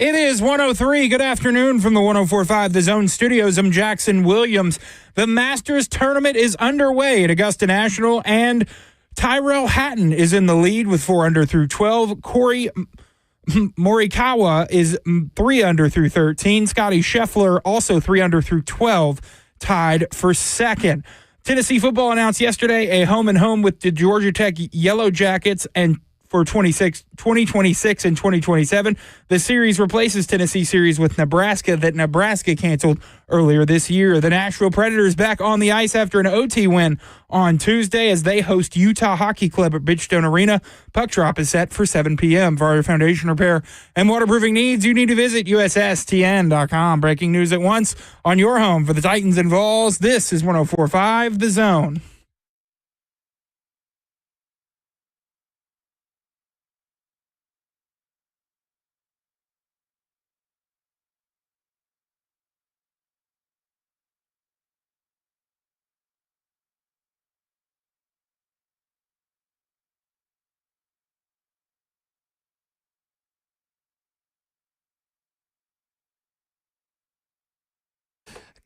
It is 1:03. Good afternoon from the 104.5 The Zone Studios. I'm Jackson Williams. The Masters tournament is underway at Augusta National, and Tyrell Hatton is in the lead with 4 under through 12. Corey Morikawa is 3 under through 13. Scotty Scheffler also 3 under through 12, tied for second. Tennessee football announced yesterday a home-and-home with the Georgia Tech Yellow Jackets and for 2026 and 2027. The series replaces Tennessee series with Nebraska that Nebraska canceled earlier this year. The Nashville Predators back on the ice after an OT win on Tuesday as they host Utah Hockey Club at Bridgestone Arena. Puck drop is set for 7 p.m. For your foundation repair and waterproofing needs, you need to visit USSTN.com. Breaking news at once on your home for the Titans and Vols. This is 104.5 The Zone.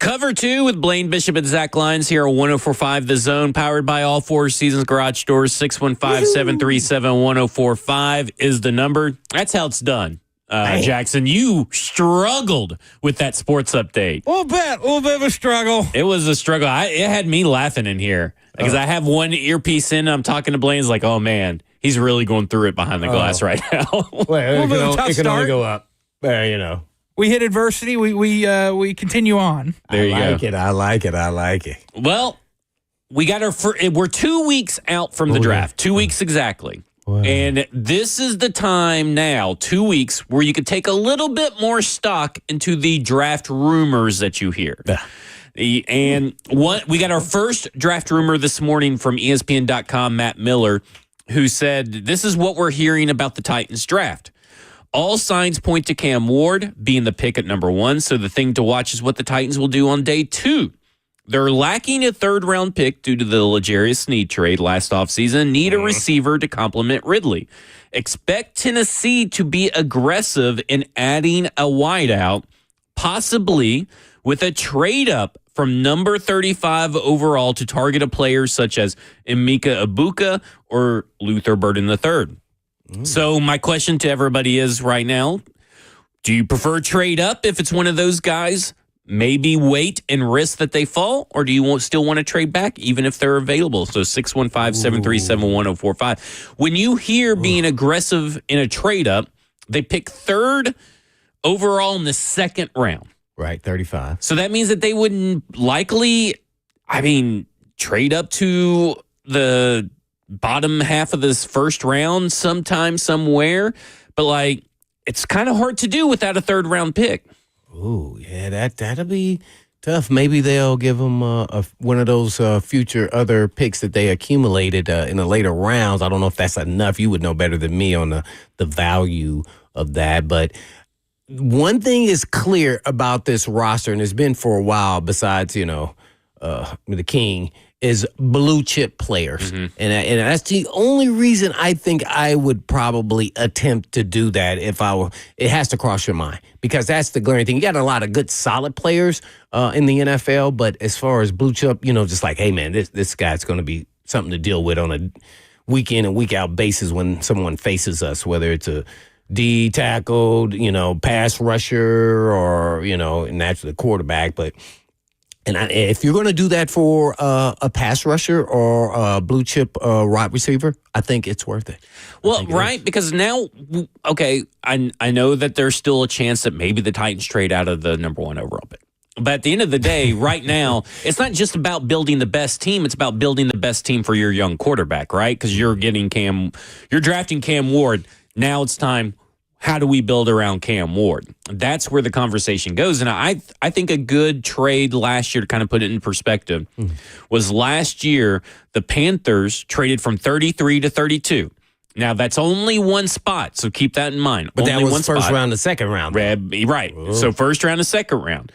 Cover 2 with Blaine Bishop and Zach Lyons here on 104.5 The Zone, powered by all Four Seasons Garage Doors. 615-737-1045 is the number. That's how it's done. Jackson, you struggled with that sports update. A little bit of a struggle. It was a struggle. It had me laughing in here because I have one earpiece in. I'm talking to Blaine. It's like, oh, man, he's really going through it behind the glass right now. Well, it can only go up. We hit adversity. We continue on. There you go. I like it. Well, we got we're 2 weeks out from the draft. 2 weeks exactly. Wow. And this is the time now, 2 weeks, where you could take a little bit more stock into the draft rumors that you hear. And we got our first draft rumor this morning from ESPN.com, Matt Miller, who said, this is what we're hearing about the Titans draft. All signs point to Cam Ward being the pick at number 1, so the thing to watch is what the Titans will do on day 2. They're lacking a third-round pick due to the L'Jarius Sneed trade last offseason. Need a receiver to complement Ridley. Expect Tennessee to be aggressive in adding a wideout, possibly with a trade-up from number 35 overall to target a player such as Emeka Egbuka or Luther Burden III. So my question to everybody is right now, do you prefer trade up if it's one of those guys, maybe wait and risk that they fall, or do you still want to trade back even if they're available? So 615-737-1045. When you hear being aggressive in a trade up, they pick 3rd overall in the 2nd round. Right, 35. So that means that they wouldn't likely, trade up to the bottom half of this first round sometime somewhere, but it's kind of hard to do without a 3rd round pick. Ooh, yeah, that'll be tough. Maybe they'll give them one of those future other picks that they accumulated in the later rounds. I don't know if that's enough. You would know better than me on the value of that, but one thing is clear about this roster, and it's been for a while besides, the King, is blue chip players. And that's the only reason I think I would probably attempt to do that it has to cross your mind, because that's the glaring thing. You got a lot of good solid players in the NFL, but as far as blue chip, just like, hey man, this guy's going to be something to deal with on a week in and week out basis when someone faces us, whether it's a D tackled, pass rusher or, naturally quarterback, And if you're going to do that for a pass rusher or a blue chip wide receiver, I think it's worth it. Well, right, because now, okay, I know that there's still a chance that maybe the Titans trade out of the number 1 overall pick. But at the end of the day, right now, it's not just about building the best team. It's about building the best team for your young quarterback, right? Because you're drafting Cam Ward. Now it's time. How do we build around Cam Ward? That's where the conversation goes. And I think a good trade last year, to kind of put it in perspective, was last year the Panthers traded from 33 to 32. Now, that's only one spot, so keep that in mind. But only that was first round to second round. Right. Whoa. So first round to second round.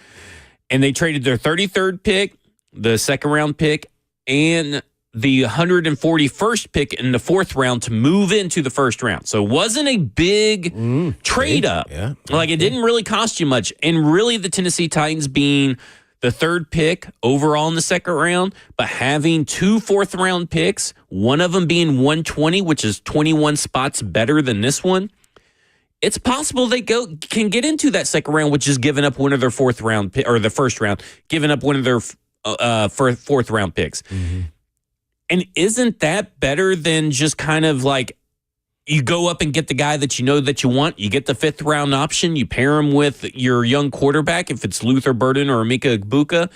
And they traded their 33rd pick, the second round pick, and the 141st pick in the 4th round to move into the 1st round. So it wasn't a big trade up. Yeah. Like, it didn't really cost you much. And really, the Tennessee Titans being the 3rd pick overall in the 2nd round, but having 2 4th round picks, one of them being 120, which is 21 spots better than this one, it's possible they can get into that 2nd round, which is giving up one of their 4th round or the 1st round, giving up one of their 4th round picks. Mm-hmm. And isn't that better than just kind of like you go up and get the guy that you know that you want? You get the 5th round option. You pair him with your young quarterback, if it's Luther Burden or Emeka Egbuka.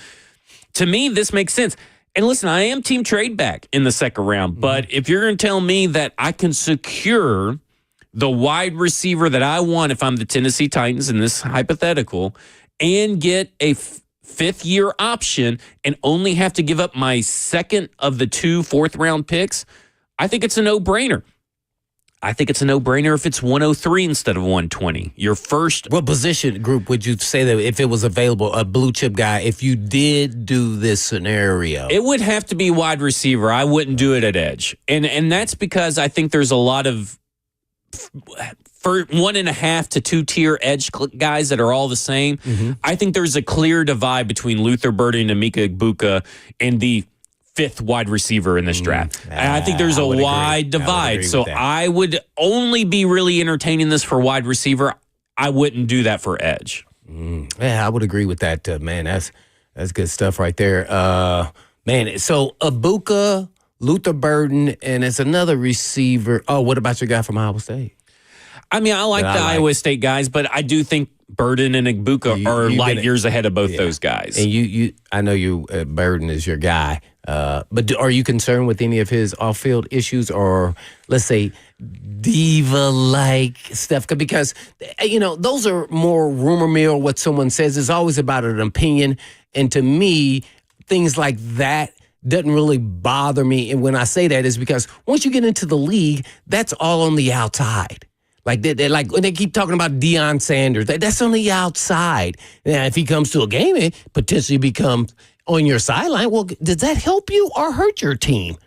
To me, this makes sense. And listen, I am team trade back in the 2nd round. But if you're going to tell me that I can secure the wide receiver that I want if I'm the Tennessee Titans in this hypothetical and get a 5th year option and only have to give up my 2nd of the 2 4th round picks, I think it's a no-brainer. I think it's a no-brainer if it's 103 instead of 120. Your first... What position group would you say that if it was available, a blue chip guy, if you did do this scenario? It would have to be wide receiver. I wouldn't do it at edge. And that's because I think there's a lot of for 1.5 to 2 tier edge guys that are all the same. Mm-hmm. I think there's a clear divide between Luther Burden and Emeka Egbuka and the 5th wide receiver in this draft. And I think there's a wide divide. So I would only be really entertaining this for wide receiver. I wouldn't do that for edge. Yeah, I would agree with that, man. That's good stuff right there. Man, so Egbuka, Luther Burden, and it's another receiver. Oh, what about your guy from Iowa State? I mean, I like the Iowa State guys, but I do think Burden and Egbuka are light years ahead of both those guys. And I know Burden is your guy, but are you concerned with any of his off-field issues or, let's say, diva-like stuff? Because, those are more rumor mill. What someone says is always about an opinion. And to me, things like that doesn't really bother me. And when I say that is because once you get into the league, that's all on the outside. Like when they keep talking about Deion Sanders, that's on the outside. Now, if he comes to a game and potentially becomes on your sideline, well, does that help you or hurt your team?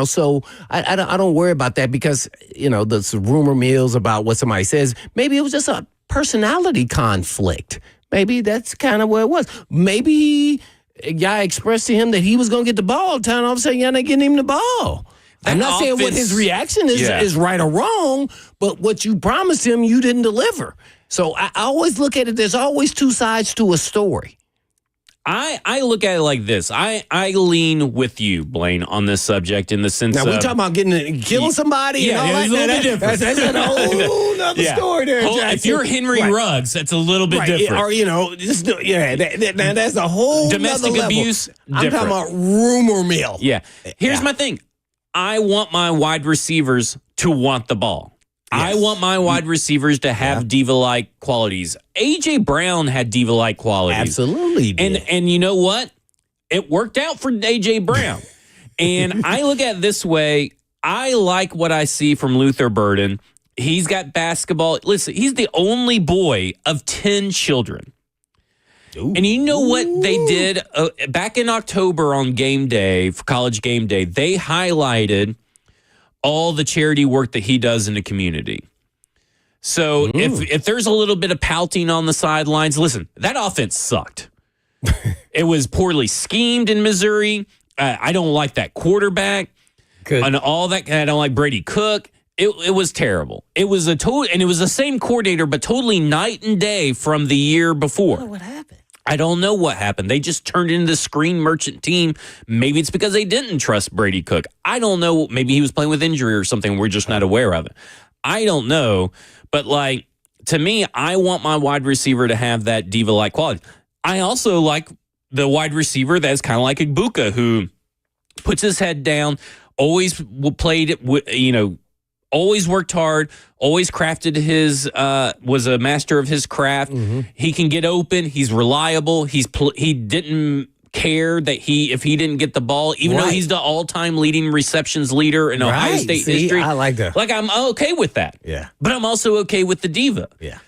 So I don't worry about that because, the rumor mills about what somebody says, maybe it was just a personality conflict. Maybe that's kind of what it was. Maybe a guy expressed to him that he was going to get the ball all the time. All of a sudden, you're not getting him the ball. I'm not saying what his reaction is right or wrong, but what you promised him, you didn't deliver. So I always look at it, there's always 2 sides to a story. I look at it like this. I lean with you, Blaine, on this subject in the sense now, we're talking about killing somebody and all that. It's a little bit different. That's a whole other story there, Jackson. If you're Henry Ruggs, that's a little bit different. Or, that's a whole domestic level. abuse, I'm talking about rumor mill. Yeah. Here's my thing. I want my wide receivers to want the ball. Yes. I want my wide receivers to have diva-like qualities. A.J. Brown had diva-like qualities. Absolutely did. And you know what? It worked out for A.J. Brown. And I look at it this way. I like what I see from Luther Burden. He's got basketball. Listen, he's the only boy of 10 children. Ooh. And you know what they did? Back in October on game day, for college game day, they highlighted all the charity work that he does in the community. So if there's a little bit of pouting on the sidelines, listen, that offense sucked. It was poorly schemed in Missouri. I don't like that quarterback. Good. And all that. I don't like Brady Cook. It was terrible. It was and it was the same coordinator, but totally night and day from the year before. What happened? I don't know what happened. They just turned into the screen merchant team. Maybe it's because they didn't trust Brady Cook. I don't know. Maybe he was playing with injury or something. We're just not aware of it. I don't know. But, to me, I want my wide receiver to have that diva-like quality. I also like the wide receiver that's kind of like Egbuka, who puts his head down, always played, always worked hard, always crafted was a master of his craft. Mm-hmm. He can get open. He's reliable. He didn't care that if he didn't get the ball, even though he's the all-time leading receptions leader in Ohio State history. I like that. I'm okay with that. Yeah. But I'm also okay with the diva. Yeah.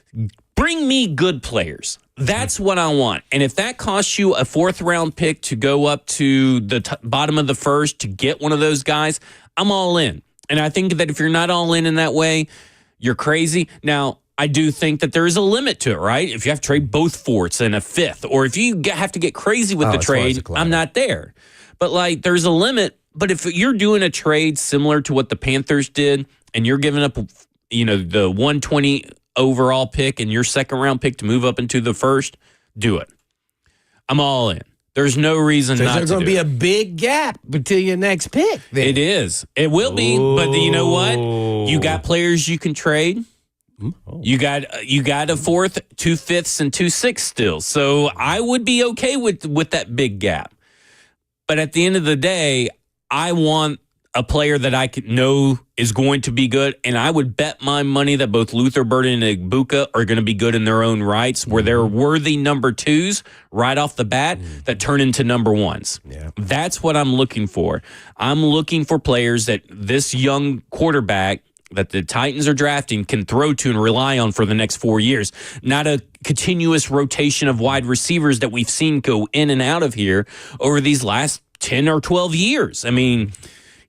Bring me good players. That's what I want. And if that costs you a 4th-round pick to go up to the bottom of the 1st to get one of those guys, I'm all in. And I think that if you're not all in that way, you're crazy. Now, I do think that there is a limit to it, right? If you have to trade both 4ths and a 5th, or if you have to get crazy with the trade, I'm not there. But, like, there's a limit. But if you're doing a trade similar to what the Panthers did, and you're giving up, the 120 overall pick and your 2nd-round pick to move up into the 1st, do it. I'm all in. There's no reason not to do it. There's going to be a big gap until your next pick. Then. It is. It will be. But you know what? You got players you can trade. You got a 4th, 2 5ths, and 2 6ths still. So I would be okay with that big gap. But at the end of the day, I want a player that I know is going to be good, and I would bet my money that both Luther Burden and Ibuka are going to be good in their own rights, where they're worthy number 2s right off the bat that turn into number 1s. Yeah. That's what I'm looking for. I'm looking for players that this young quarterback that the Titans are drafting can throw to and rely on for the next 4 years, not a continuous rotation of wide receivers that we've seen go in and out of here over these last 10 or 12 years. I mean,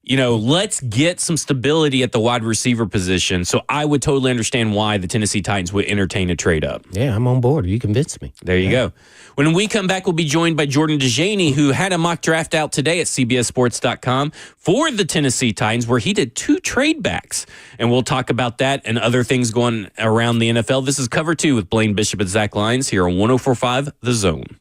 let's get some stability at the wide receiver position. So I would totally understand why the Tennessee Titans would entertain a trade up. Yeah, I'm on board. You convinced me. There you go. When we come back, we'll be joined by Jordan DeJaney, who had a mock draft out today at CBSSports.com for the Tennessee Titans, where he did 2 trade backs. And we'll talk about that and other things going around the NFL. This is Cover 2 with Blaine Bishop and Zach Lyons here on 104.5 The Zone.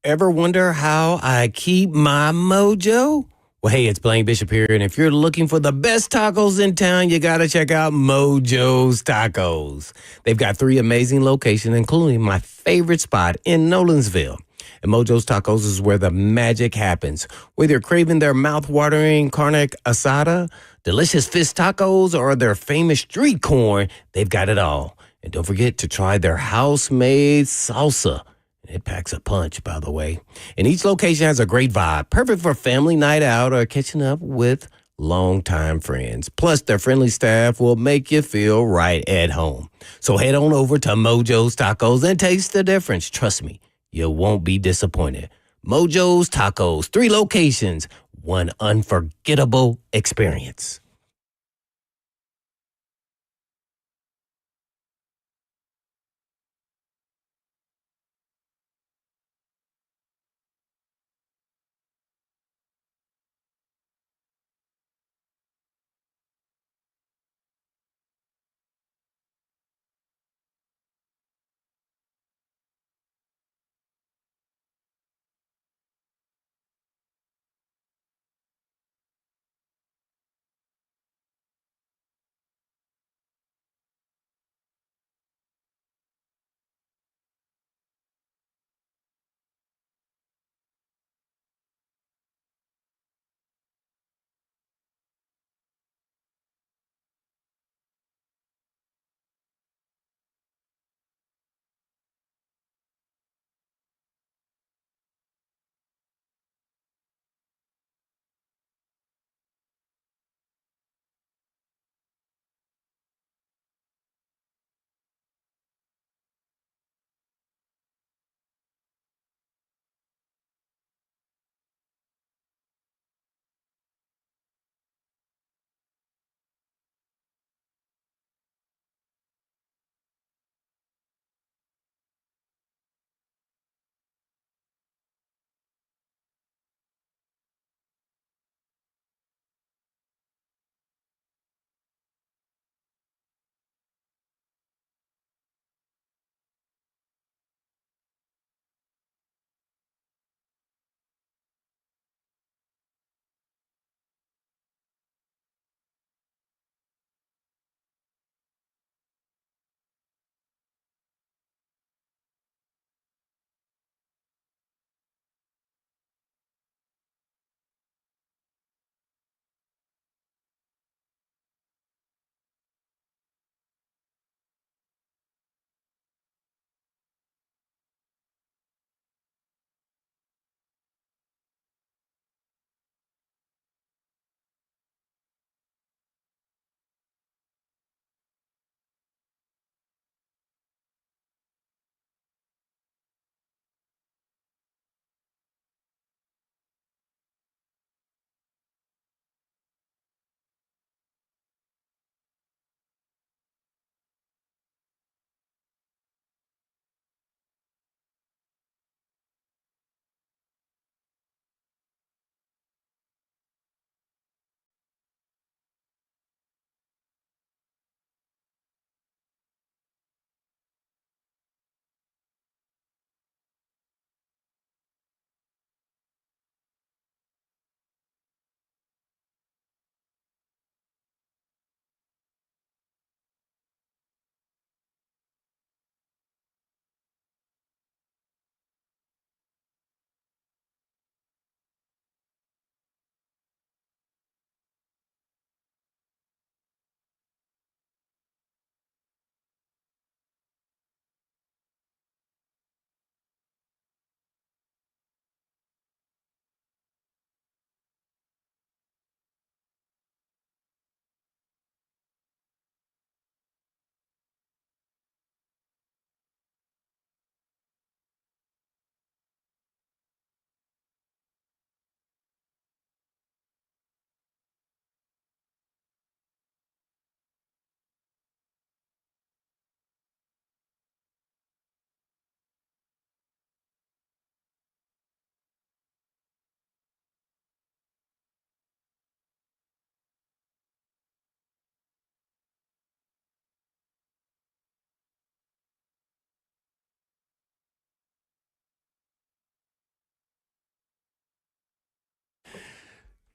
Ever wonder how I keep my mojo? Well, hey, it's Blaine Bishop here, and if you're looking for the best tacos in town, you got to check out Mojo's Tacos. They've got 3 amazing locations, including my favorite spot in Nolensville. And Mojo's Tacos is where the magic happens. Whether you're craving their mouth-watering carne asada, delicious fish tacos, or their famous street corn, they've got it all. And don't forget to try their house-made salsa. It packs a punch, by the way. And each location has a great vibe, perfect for family night out or catching up with longtime friends. Plus, their friendly staff will make you feel right at home. So head on over to Mojo's Tacos and taste the difference. Trust me, you won't be disappointed. Mojo's Tacos, 3 locations, 1 unforgettable experience.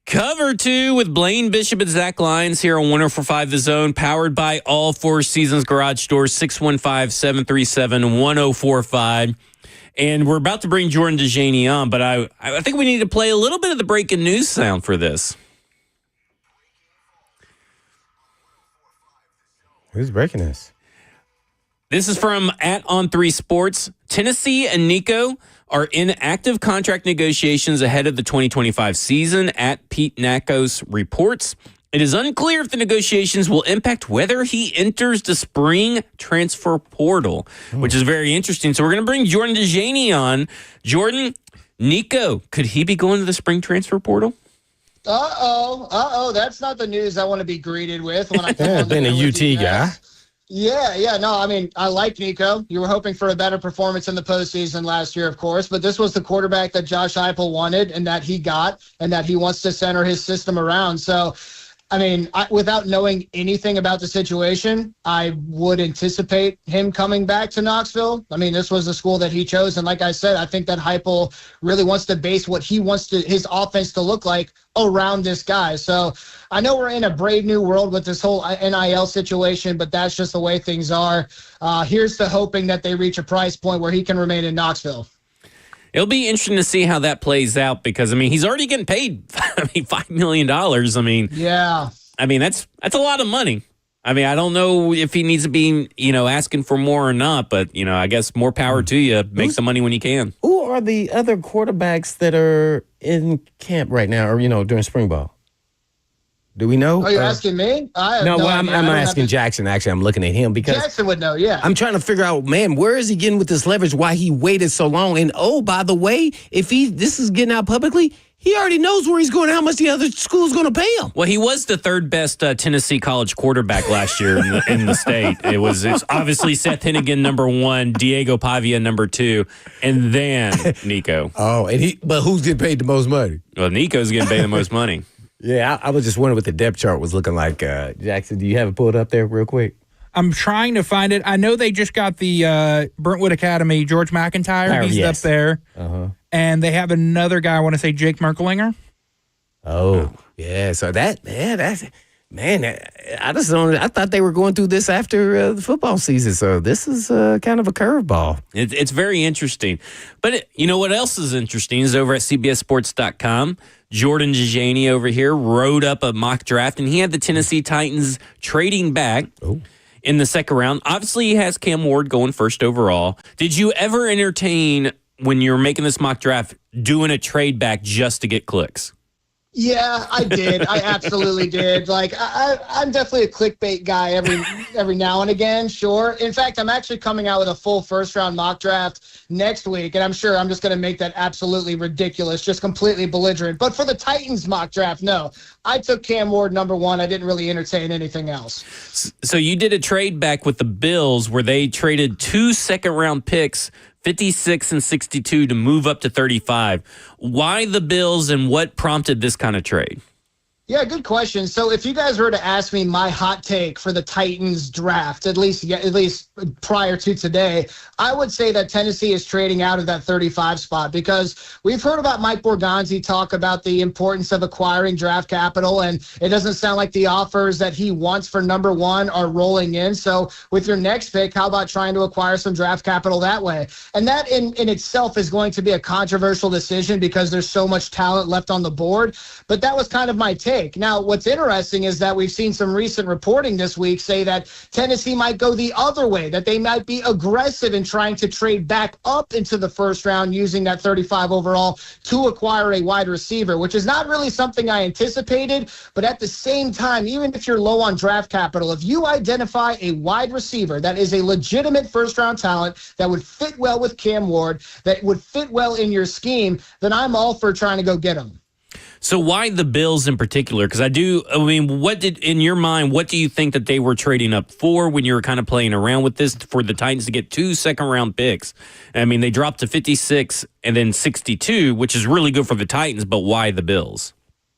Cover 2 with Blaine Bishop and Zach Lyons here on 104.5 The Zone, powered by all Four Seasons Garage Doors, 615-737-1045. And we're about to bring Jordan Janei on, but I think we need to play a little bit of the breaking news sound for this. Who's breaking this? This is from @On3 Sports. Tennessee and Nico are in active contract negotiations ahead of the 2025 season. Pete Nakos reports. It is unclear if the negotiations will impact whether he enters the spring transfer portal, which is very interesting. So we're going to bring Jordan Janei on. Jordan, Nico, could he be going to the spring transfer portal? That's not the news I want to be greeted with when I come on been a UT guy. Yeah. No, I mean, I like Nico. You were hoping for a better performance in the postseason last year, of course, but this was the quarterback that Josh Heupel wanted and that he got and that he wants to center his system around. So, I mean, without knowing anything about the situation, I would anticipate him coming back to Knoxville. I mean, this was the school that he chose. And like I said, I think that Heupel really wants to base what he wants his offense to look like around this guy. So I know we're in a brave new world with this whole NIL situation, but that's just the way things are. Here's to hoping that they reach a price point where he can remain in Knoxville. It'll be interesting to see how that plays out because, I mean, he's already getting paid, $5 million. Yeah. I mean, that's a lot of money. I mean, I don't know if he needs to be, asking for more or not, but, I guess more power to you. Make some money when you can. Who are the other quarterbacks that are in camp right now or, during spring ball? Do we know? Oh, you're asking me? I'm asking Jackson. Actually, I'm looking at him because Jackson would know, yeah. I'm trying to figure out, man, where is he getting with this leverage? Why he waited so long? And by the way, if this is getting out publicly, he already knows where he's going and how much the other school's going to pay him. Well, he was the third best Tennessee college quarterback last year in the state. It's obviously Seth Hennigan, number 1, Diego Pavia, number 2, and then Nico. But who's getting paid the most money? Well, Nico's getting paid the most money. Yeah, I was just wondering what the depth chart was looking like. Jackson, do you have it pulled up there real quick? I'm trying to find it. I know they just got the Brentwood Academy, George McIntyre. He's up there. Uh-huh. And they have another guy, I want to say Jake Merkelinger. Oh, yeah. So I thought they were going through this after the football season. So this is kind of a curveball. It's very interesting. But what else is interesting is over at CBSSports.com. Jordan Janei over here wrote up a mock draft, and he had the Tennessee Titans trading back in the second round. Obviously, he has Cam Ward going first overall. Did you ever entertain, when you were making this mock draft, doing a trade back just to get clicks? Yeah, I did. I absolutely did. Like, I'm definitely a clickbait guy every now and again, sure. In fact, I'm actually coming out with a full first-round mock draft next week, and I'm sure I'm just going to make that absolutely ridiculous, just completely belligerent. But for the Titans mock draft, no. I took Cam Ward number 1. I didn't really entertain anything else. So you did a trade back with the Bills where they traded 2 second-round picks, 56 and 62, to move up to 35. Why the Bills, and what prompted this kind of trade? Yeah, good question. So if you guys were to ask me my hot take for the Titans draft, at least prior to today, I would say that Tennessee is trading out of that 35 spot because we've heard about Mike Borgonzi talk about the importance of acquiring draft capital, and it doesn't sound like the offers that he wants for number 1 are rolling in. So with your next pick, how about trying to acquire some draft capital that way? And that in itself is going to be a controversial decision because there's so much talent left on the board. But that was kind of my take. Now, what's interesting is that we've seen some recent reporting this week say that Tennessee might go the other way, that they might be aggressive in trying to trade back up into the first round using that 35 overall to acquire a wide receiver, which is not really something I anticipated. But at the same time, even if you're low on draft capital, if you identify a wide receiver that is a legitimate first-round talent that would fit well with Cam Ward, that would fit well in your scheme, then I'm all for trying to go get him. So why the Bills in particular? Because in your mind, what do you think that they were trading up for when you were kind of playing around with this for the Titans to get 2 second-round picks? I mean, they dropped to 56 and then 62, which is really good for the Titans, but why the Bills?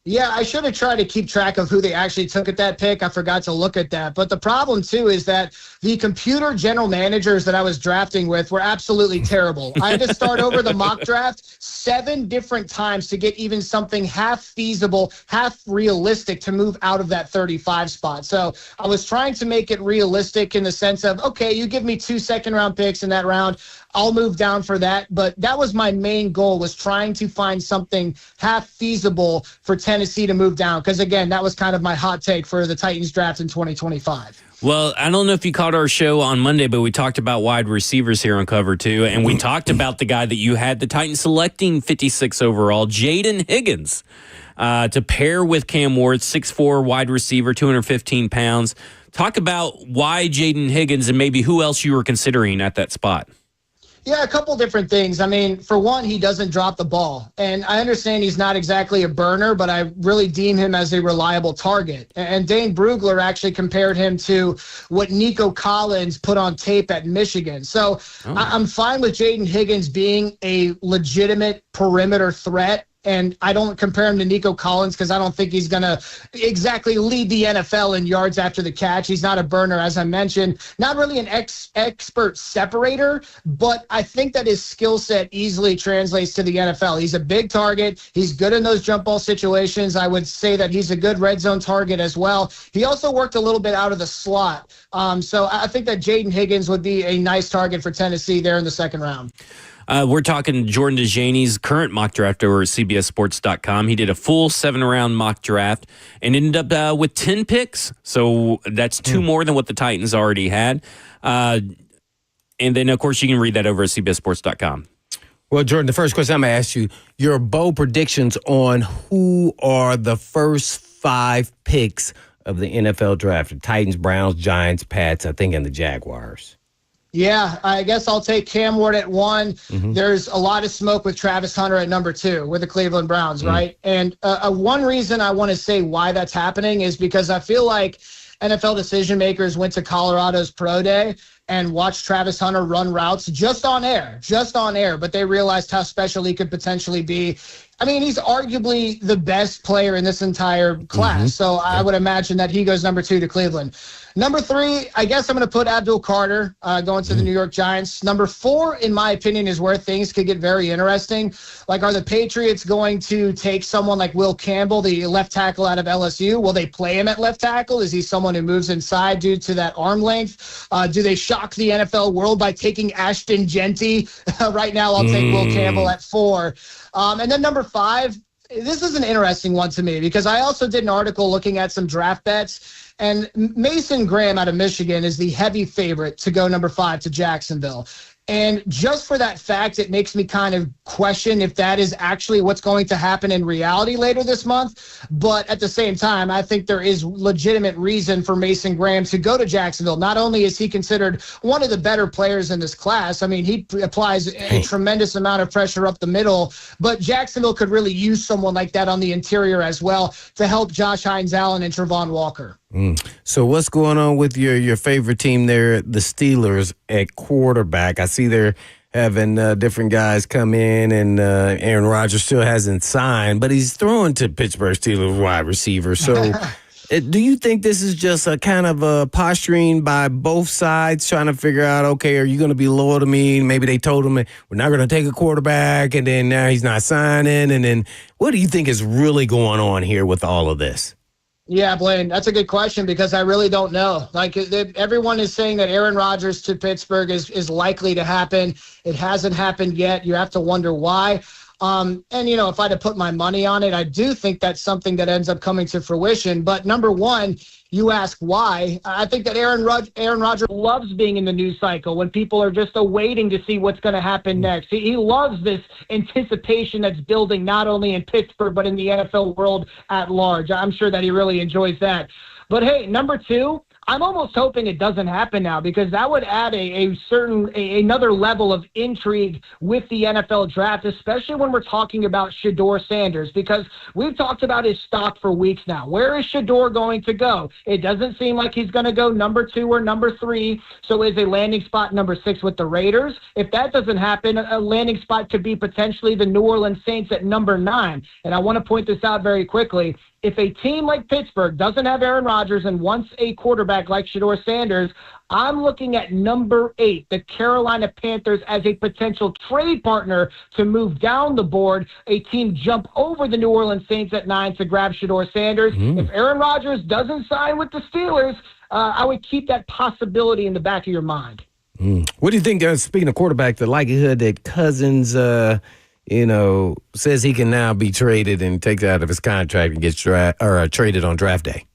Yeah, I should have tried to keep track of who they actually took at that pick. I forgot to look at that. But the problem, too, is that the computer general managers that I was drafting with were absolutely terrible. I had to start over the mock draft 7 different times to get even something half feasible, half realistic to move out of that 35 spot. So I was trying to make it realistic in the sense of, okay, you give me 2 second-round picks in that round, I'll move down for that. But that was my main goal, was trying to find something half feasible for Tennessee to move down. Because, again, that was kind of my hot take for the Titans draft in 2025. Well, I don't know if you caught our show on Monday, but we talked about wide receivers here on Cover 2, and we talked about the guy that you had the Titans selecting 56 overall, Jaden Higgins, to pair with Cam Ward, 6'4", wide receiver, 215 pounds. Talk about why Jaden Higgins and maybe who else you were considering at that spot. Yeah, a couple different things. I mean, for one, he doesn't drop the ball. And I understand he's not exactly a burner, but I really deem him as a reliable target. And Dane Brugler actually compared him to what Nico Collins put on tape at Michigan. So I'm fine with Jaden Higgins being a legitimate perimeter threat. And I don't compare him to Nico Collins because I don't think he's going to exactly lead the NFL in yards after the catch. He's not a burner, as I mentioned. Not really an expert separator, but I think that his skill set easily translates to the NFL. He's a big target. He's good in those jump ball situations. I would say that he's a good red zone target as well. He also worked a little bit out of the slot. So I think that Jaden Higgins would be a nice target for Tennessee there in the second round. We're talking Jordan DeJaney's current mock draft over at CBSSports.com. He did a full 7-round mock draft and ended up with 10 picks. So that's 2 more than what the Titans already had. And then, of course, you can read that over at CBSSports.com. Well, Jordan, the first question I'm going to ask you, your bold predictions on who are the first 5 picks of the NFL draft. The Titans, Browns, Giants, Pats, I think, and the Jaguars. Yeah, I guess I'll take Cam Ward at 1. There's a lot of smoke with Travis Hunter at number 2 with the Cleveland Browns, right? And one reason I want to say why that's happening is because I feel like NFL decision makers went to Colorado's pro day and watched Travis Hunter run routes just on air, but they realized how special he could potentially be. I mean, he's arguably the best player in this entire class, so I would imagine that he goes number 2 to Cleveland. Number 3, I guess I'm going to put Abdul Carter going to the New York Giants. Number 4, in my opinion, is where things could get very interesting. Like, are the Patriots going to take someone like Will Campbell, the left tackle out of LSU? Will they play him at left tackle? Is he someone who moves inside due to that arm length? Do they shock the NFL world by taking Ashton Genty? Right now, I'll take Will Campbell at 4. And then number 5, this is an interesting one to me because I also did an article looking at some draft bets. And Mason Graham out of Michigan is the heavy favorite to go number 5 to Jacksonville. And just for that fact, it makes me kind of question if that is actually what's going to happen in reality later this month. But at the same time, I think there is legitimate reason for Mason Graham to go to Jacksonville. Not only is he considered one of the better players in this class, I mean, he applies a tremendous amount of pressure up the middle, but Jacksonville could really use someone like that on the interior as well to help Josh Hines-Allen and Travon Walker. So what's going on with your favorite team there, the Steelers, at quarterback? I see they're having different guys come in, and Aaron Rodgers still hasn't signed, but he's throwing to Pittsburgh Steelers wide receiver. So do you think this is just a kind of a posturing by both sides, trying to figure out, okay, are you going to be loyal to me? Maybe they told him we're not going to take a quarterback, and then now he's not signing. And then what do you think is really going on here with all of this? Yeah, Blaine, that's a good question because I really don't know. Like, everyone is saying that Aaron Rodgers to Pittsburgh is likely to happen. It hasn't happened yet. You have to wonder why. And, you know, if I had to put my money on it, I do think that's something that ends up coming to fruition. But number one, you ask why. I think that Aaron Rodgers loves being in the news cycle when people are just awaiting to see what's going to happen next. He loves this anticipation that's building not only in Pittsburgh but in the NFL world at large. I'm sure that he really enjoys that. But, hey, number 2, I'm almost hoping it doesn't happen now, because that would add another level of intrigue with the NFL draft, especially when we're talking about Shedeur Sanders, because we've talked about his stock for weeks now. Where is Shedeur going to go? It doesn't seem like he's going to go number 2 or number 3. So is a landing spot number 6 with the Raiders? If that doesn't happen, a landing spot could be potentially the New Orleans Saints at number 9. And I want to point this out very quickly. If a team like Pittsburgh doesn't have Aaron Rodgers and wants a quarterback like Shedeur Sanders, I'm looking at number 8, the Carolina Panthers, as a potential trade partner to move down the board. A team jump over the New Orleans Saints at 9 to grab Shedeur Sanders. If Aaron Rodgers doesn't sign with the Steelers, I would keep that possibility in the back of your mind. What do you think, speaking of quarterback, the likelihood that Cousins says he can now be traded and takes out of his contract and gets traded on draft day?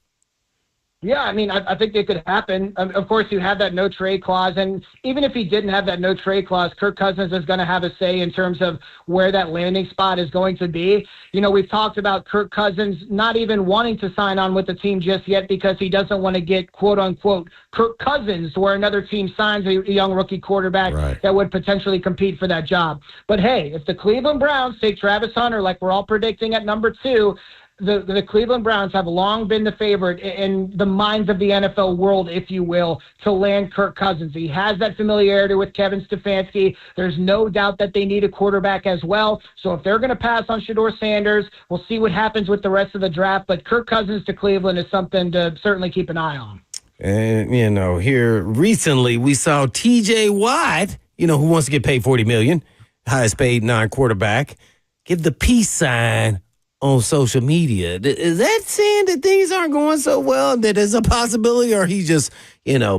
Yeah, I mean, I think it could happen. Of course, you have that no-trade clause, and even if he didn't have that no-trade clause, Kirk Cousins is going to have a say in terms of where that landing spot is going to be. We've talked about Kirk Cousins not even wanting to sign on with the team just yet because he doesn't want to get, quote-unquote, Kirk Cousins, where another team signs a young rookie quarterback that would potentially compete for that job. But, hey, if the Cleveland Browns take Travis Hunter like we're all predicting at number 2, the Cleveland Browns have long been the favorite in the minds of the NFL world, if you will, to land Kirk Cousins. He has that familiarity with Kevin Stefanski. There's no doubt that they need a quarterback as well. So if they're going to pass on Shedeur Sanders, we'll see what happens with the rest of the draft. But Kirk Cousins to Cleveland is something to certainly keep an eye on. And, here recently we saw T.J. Watt, who wants to get paid $40 million, highest paid non-quarterback, give the peace sign on social media. Is that saying that things aren't going so well, that there's a possibility, or he's just,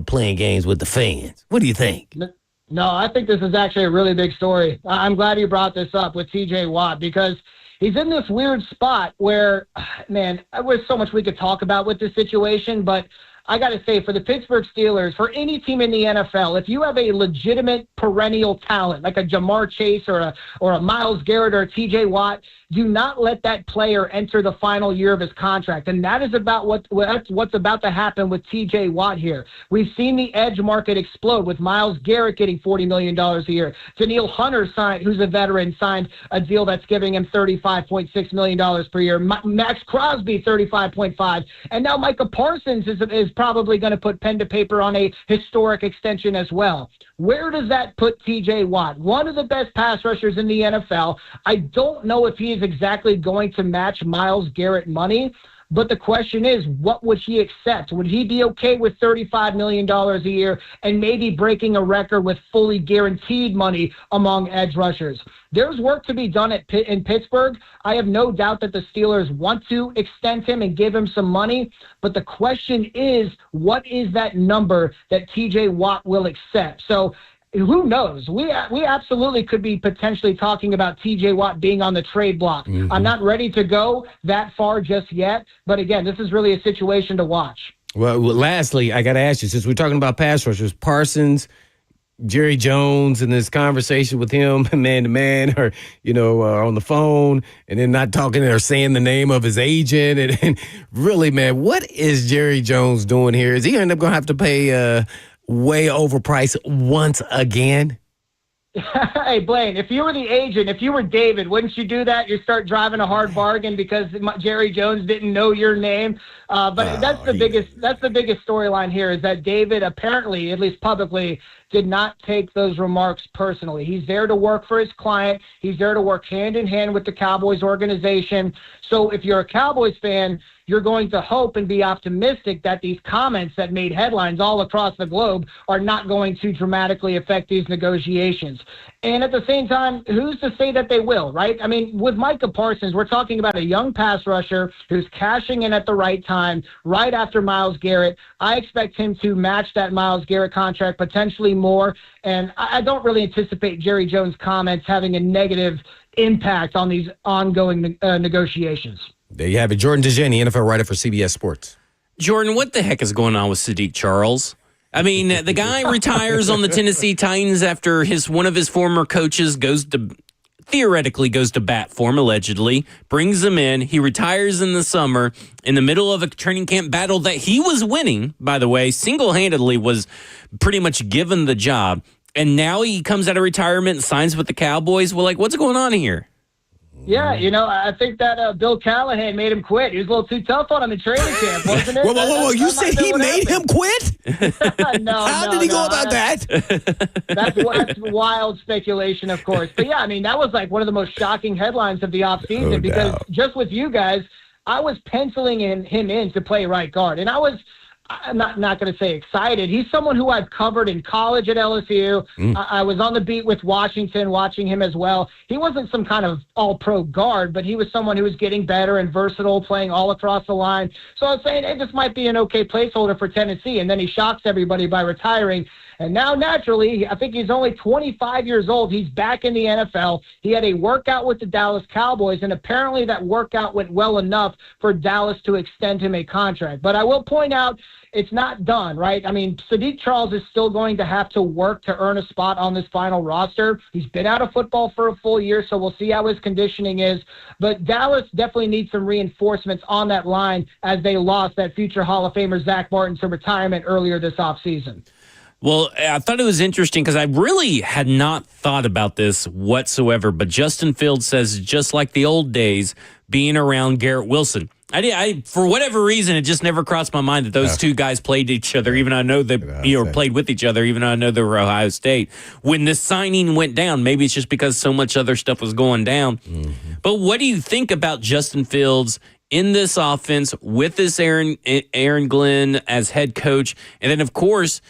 playing games with the fans? What do you think? No, I think this is actually a really big story. I'm glad you brought this up with T.J. Watt, because he's in this weird spot where, man, there's so much we could talk about with this situation, but I got to say, for the Pittsburgh Steelers, for any team in the NFL, if you have a legitimate perennial talent like a Jamar Chase or a Myles Garrett or a T.J. Watt, do not let that player enter the final year of his contract. And that is about what's about to happen with T.J. Watt here. We've seen the edge market explode with Myles Garrett getting $40 million a year. Danielle Hunter, who's a veteran, signed a deal that's giving him $35.6 million per year. Max Crosby, $35.5. And now Micah Parsons is probably going to put pen to paper on a historic extension as well. Where does that put T.J. Watt? One of the best pass rushers in the NFL. I don't know if he is exactly going to match Myles Garrett money, but the question is, what would he accept? Would he be okay with $35 million a year and maybe breaking a record with fully guaranteed money among edge rushers? There's work to be done in Pittsburgh. I have no doubt that the Steelers want to extend him and give him some money, but the question is, what is that number that T.J. Watt will accept? So who knows? We absolutely could be potentially talking about T.J. Watt being on the trade block. I'm not ready to go that far just yet, but again, this is really a situation to watch. Well, lastly, I got to ask you, since we're talking about pass rushers, Parsons, Jerry Jones, and this conversation with him man to man, or on the phone, and then not talking or saying the name of his agent, and really, man, what is Jerry Jones doing here? Is he end up going to have to pay way overpriced once again? Hey, Blaine, if you were the agent, if you were David, wouldn't you do that? You start driving a hard bargain because Jerry Jones didn't know your name. But that's the biggest storyline here, is that David apparently, at least publicly, did not take those remarks personally. He's there to work for his client. He's there to work hand in hand with the Cowboys organization. So if you're a Cowboys fan, you're going to hope and be optimistic that these comments that made headlines all across the globe are not going to dramatically affect these negotiations. And at the same time, who's to say that they will, right? I mean, with Micah Parsons, we're talking about a young pass rusher who's cashing in at the right time, right after Myles Garrett. I expect him to match that Myles Garrett contract, potentially more. And I don't really anticipate Jerry Jones' comments having a negative impact on these ongoing negotiations. There you have it. Jordan DeJaney, NFL writer for CBS Sports. Jordan, what the heck is going on with Sadiq Charles? I mean, the guy retires on the Tennessee Titans after one of his former coaches goes to theoretically goes to bat for him, allegedly, brings him in. He retires in the summer in the middle of a training camp battle that he was winning, by the way, single-handedly was pretty much given the job. And now he comes out of retirement and signs with the Cowboys. Well, like, what's going on here? Yeah, I think that Bill Callahan made him quit. He was a little too tough on him in training camp, wasn't it? Whoa. You said he made him quit? How did he go about that? That's wild speculation, of course. But, yeah, that was like one of the most shocking headlines of the offseason because just with you guys, I was penciling him in to play right guard. And I'm not going to say excited. He's someone who I've covered in college at LSU. I was on the beat with Washington, watching him as well. He wasn't some kind of all-pro guard, but he was someone who was getting better and versatile, playing all across the line. So I was saying, hey, this might be an okay placeholder for Tennessee. And then he shocks everybody by retiring. And now, naturally, I think he's only 25 years old. He's back in the NFL. He had a workout with the Dallas Cowboys, and apparently that workout went well enough for Dallas to extend him a contract. But I will point out, it's not done, right? Sadiq Charles is still going to have to work to earn a spot on this final roster. He's been out of football for a full year, so we'll see how his conditioning is. But Dallas definitely needs some reinforcements on that line as they lost that future Hall of Famer Zach Martin to retirement earlier this offseason. Well, I thought it was interesting because I really had not thought about this whatsoever, but Justin Fields says just like the old days, being around Garrett Wilson. I for whatever reason, it just never crossed my mind that those two guys played each other, even though I know they played with each other, even though I know they were Ohio State. When this signing went down, maybe it's just because so much other stuff was going down. Mm-hmm. But what do you think about Justin Fields in this offense with this Aaron Glenn as head coach? And then, of course,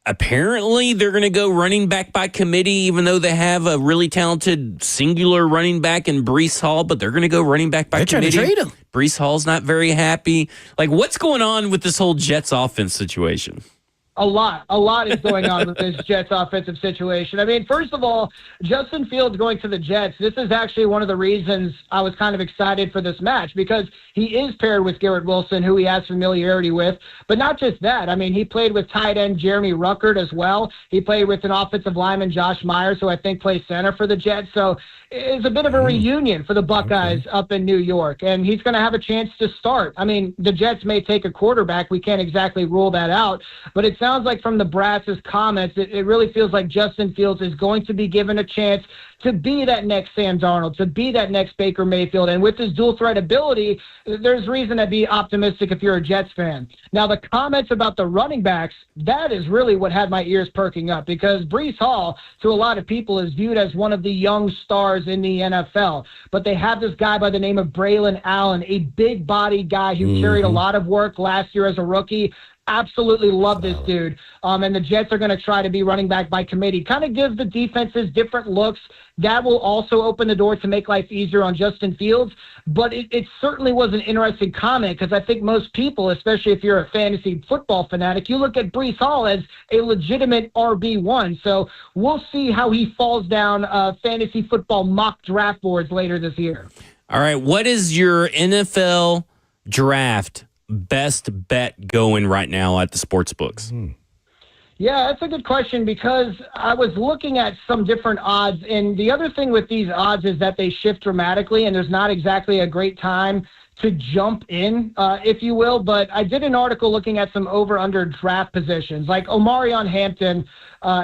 apparently they're going to go running back by committee, even though they have a really talented singular running back in Breece Hall, but they're going to go running back by committee. They're trying to trade him. Breece Hall's not very happy. Like, what's going on with this whole Jets offense situation? A lot is going on with this Jets offensive situation. First of all, Justin Fields going to the Jets, this is actually one of the reasons I was kind of excited for this match because he is paired with Garrett Wilson, who he has familiarity with. But not just that. He played with tight end Jeremy Ruckert as well. He played with an offensive lineman, Josh Myers, who I think plays center for the Jets. So it's a bit of a reunion for the Buckeyes up in New York, and he's going to have a chance to start. The Jets may take a quarterback. We can't exactly rule that out, but it sounds like from the brass's comments, it really feels like Justin Fields is going to be given a chance to be that next Sam Darnold, to be that next Baker Mayfield. And with his dual threat ability, there's reason to be optimistic if you're a Jets fan. Now, the comments about the running backs, that is really what had my ears perking up because Breece Hall, to a lot of people, is viewed as one of the young stars in the NFL. But they have this guy by the name of Braylon Allen, a big body guy who carried a lot of work last year as a rookie. Absolutely love this dude. And the Jets are going to try to be running back by committee. Kind of gives the defenses different looks. That will also open the door to make life easier on Justin Fields. But it certainly was an interesting comment because I think most people, especially if you're a fantasy football fanatic, you look at Breece Hall as a legitimate RB1. So we'll see how he falls down fantasy football mock draft boards later this year. All right. What is your NFL draft best bet going right now at the sports books? Yeah, that's a good question because I was looking at some different odds, and the other thing with these odds is that they shift dramatically, and there's not exactly a great time to jump in, if you will. But I did an article looking at some over-under draft positions, like Omarion Hampton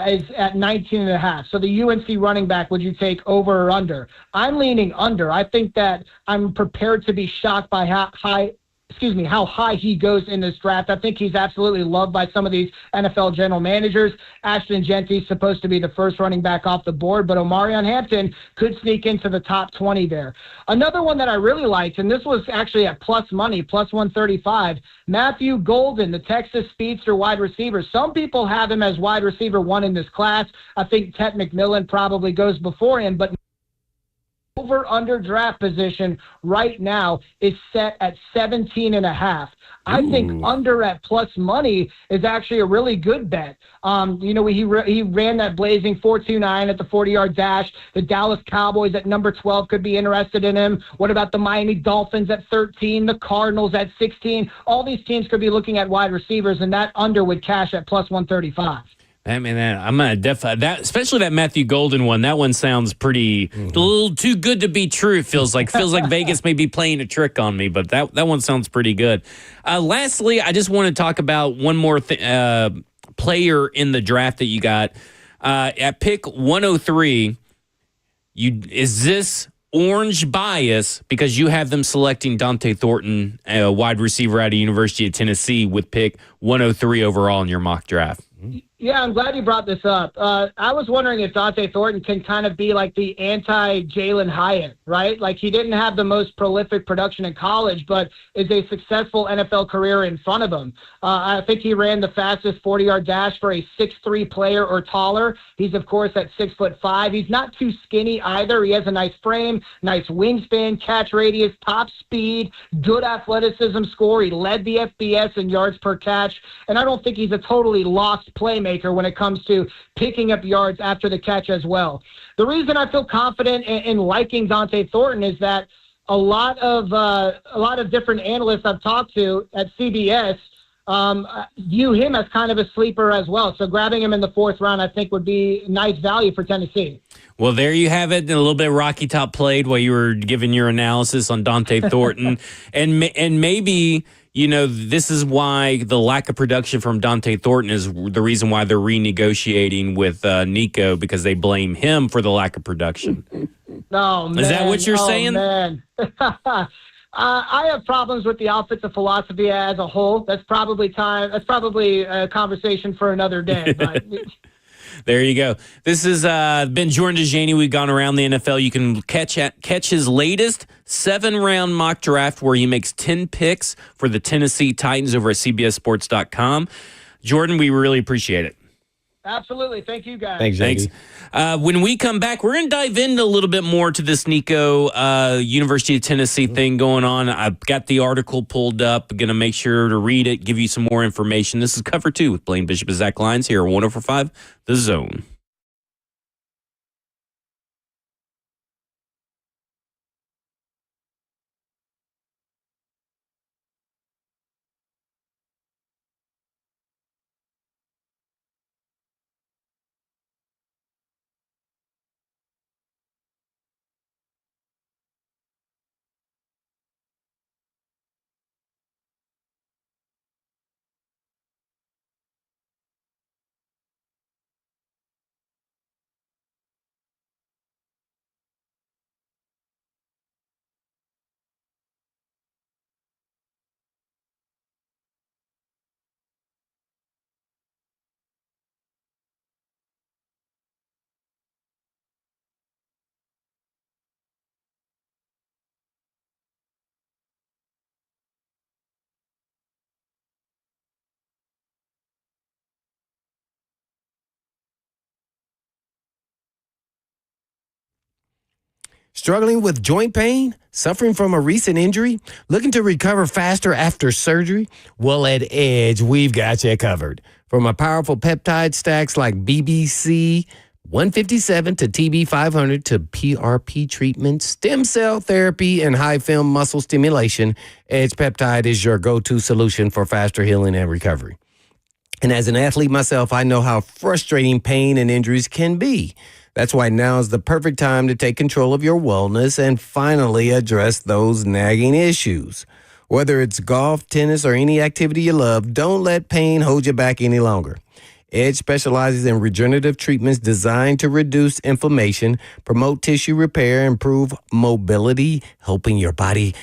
is at 19.5. So the UNC running back, would you take over or under? I'm leaning under. I think that I'm prepared to be shocked by how high he goes in this draft. I think he's absolutely loved by some of these NFL general managers. Ashton Genty's supposed to be the first running back off the board, but Omarion Hampton could sneak into the top 20 there. Another one that I really liked, and this was actually at plus money, plus 135, Matthew Golden, the Texas speedster wide receiver. Some people have him as wide receiver 1 in this class. I think Ted McMillan probably goes before him, but over-under draft position right now is set at 17.5. I think under at plus money is actually a really good bet. He ran that blazing 4.29 at the 40-yard dash. The Dallas Cowboys at number 12 could be interested in him. What about the Miami Dolphins at 13, the Cardinals at 16? All these teams could be looking at wide receivers, and that under would cash at plus 135. I mean, I'm gonna that, especially that Matthew Golden one. That one sounds pretty a little too good to be true. It feels like Vegas may be playing a trick on me, but that one sounds pretty good. Lastly, I just want to talk about one more player in the draft that you got at pick 103. Is this orange bias because you have them selecting Dante Thornton, a wide receiver out of University of Tennessee, with pick 103 overall in your mock draft? Yeah, I'm glad you brought this up. I was wondering if Dante Thornton can kind of be like the anti-Jalen Hyatt, right? Like he didn't have the most prolific production in college, but is a successful NFL career in front of him. I think he ran the fastest 40-yard dash for a 6'3" player or taller. He's, of course, at 6'5". He's not too skinny either. He has a nice frame, nice wingspan, catch radius, top speed, good athleticism score. He led the FBS in yards per catch, and I don't think he's a totally lost playmaker when it comes to picking up yards after the catch as well. The reason I feel confident in liking Dante Thornton is that a lot of different analysts I've talked to at CBS view him as kind of a sleeper as well. So grabbing him in the 4th round, I think, would be nice value for Tennessee. Well, there you have it. A little bit of Rocky Top played while you were giving your analysis on Dante Thornton. and maybe, this is why the lack of production from Dante Thornton is the reason why they're renegotiating with Nico, because they blame him for the lack of production. Oh, man. Is that what you're saying? Man. I have problems with the offensive philosophy as a whole. That's probably a conversation for another day. But there you go. This has been Jordan DeJaney. We've gone around the NFL. You can catch his latest 7-round mock draft where he makes 10 picks for the Tennessee Titans over at CBSSports.com. Jordan, we really appreciate it. Absolutely. Thank you, guys. Thanks. When we come back, we're going to dive into a little bit more to this Nico University of Tennessee thing going on. I've got the article pulled up. Going to make sure to read it, give you some more information. This is Cover 2 with Blaine Bishop and Zach Lyons here at 104.5 The Zone. Struggling with joint pain? Suffering from a recent injury? Looking to recover faster after surgery? Well, at Edge, we've got you covered. From a powerful peptide stacks like BBC 157 to TB 500 to PRP treatment, stem cell therapy, and high film muscle stimulation, Edge Peptide is your go-to solution for faster healing and recovery. And as an athlete myself, I know how frustrating pain and injuries can be. That's why now is the perfect time to take control of your wellness and finally address those nagging issues. Whether it's golf, tennis, or any activity you love, don't let pain hold you back any longer. Edge specializes in regenerative treatments designed to reduce inflammation, promote tissue repair, improve mobility, helping your body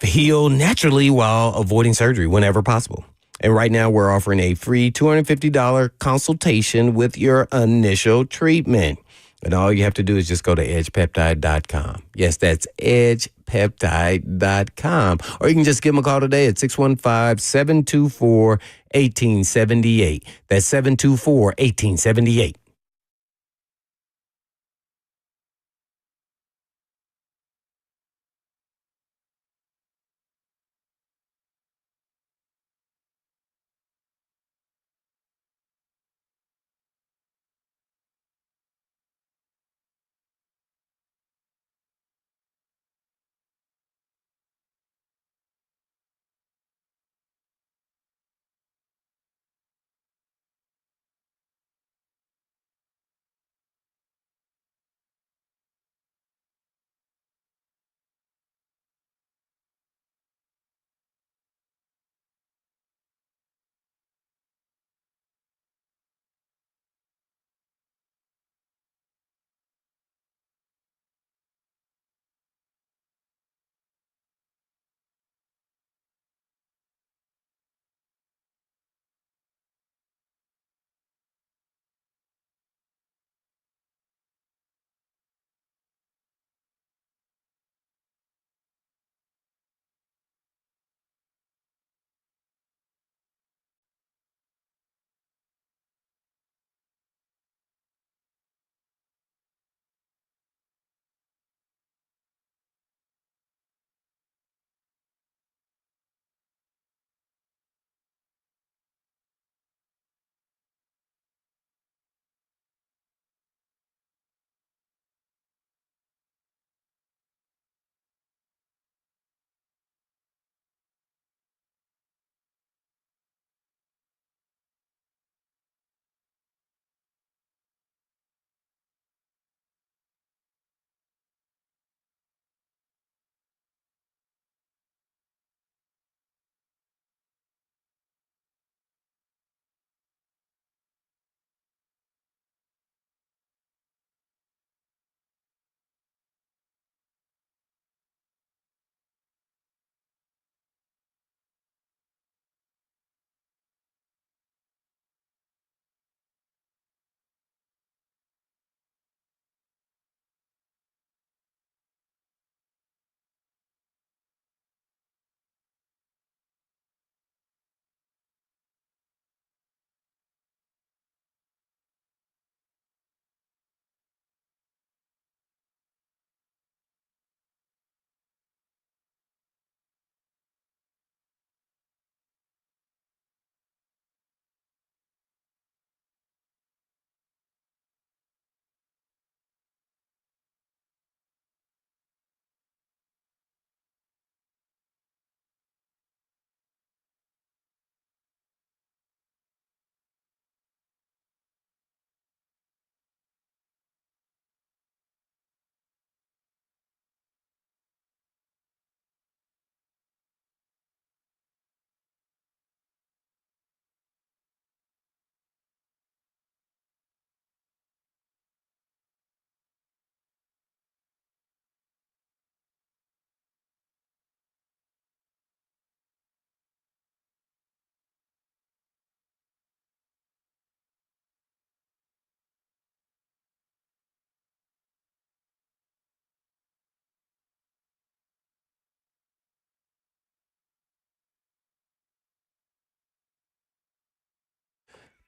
heal naturally while avoiding surgery whenever possible. And right now, we're offering a free $250 consultation with your initial treatment. And all you have to do is just go to edgepeptide.com. Yes, that's edgepeptide.com. Or you can just give them a call today at 615-724-1878. That's 724-1878.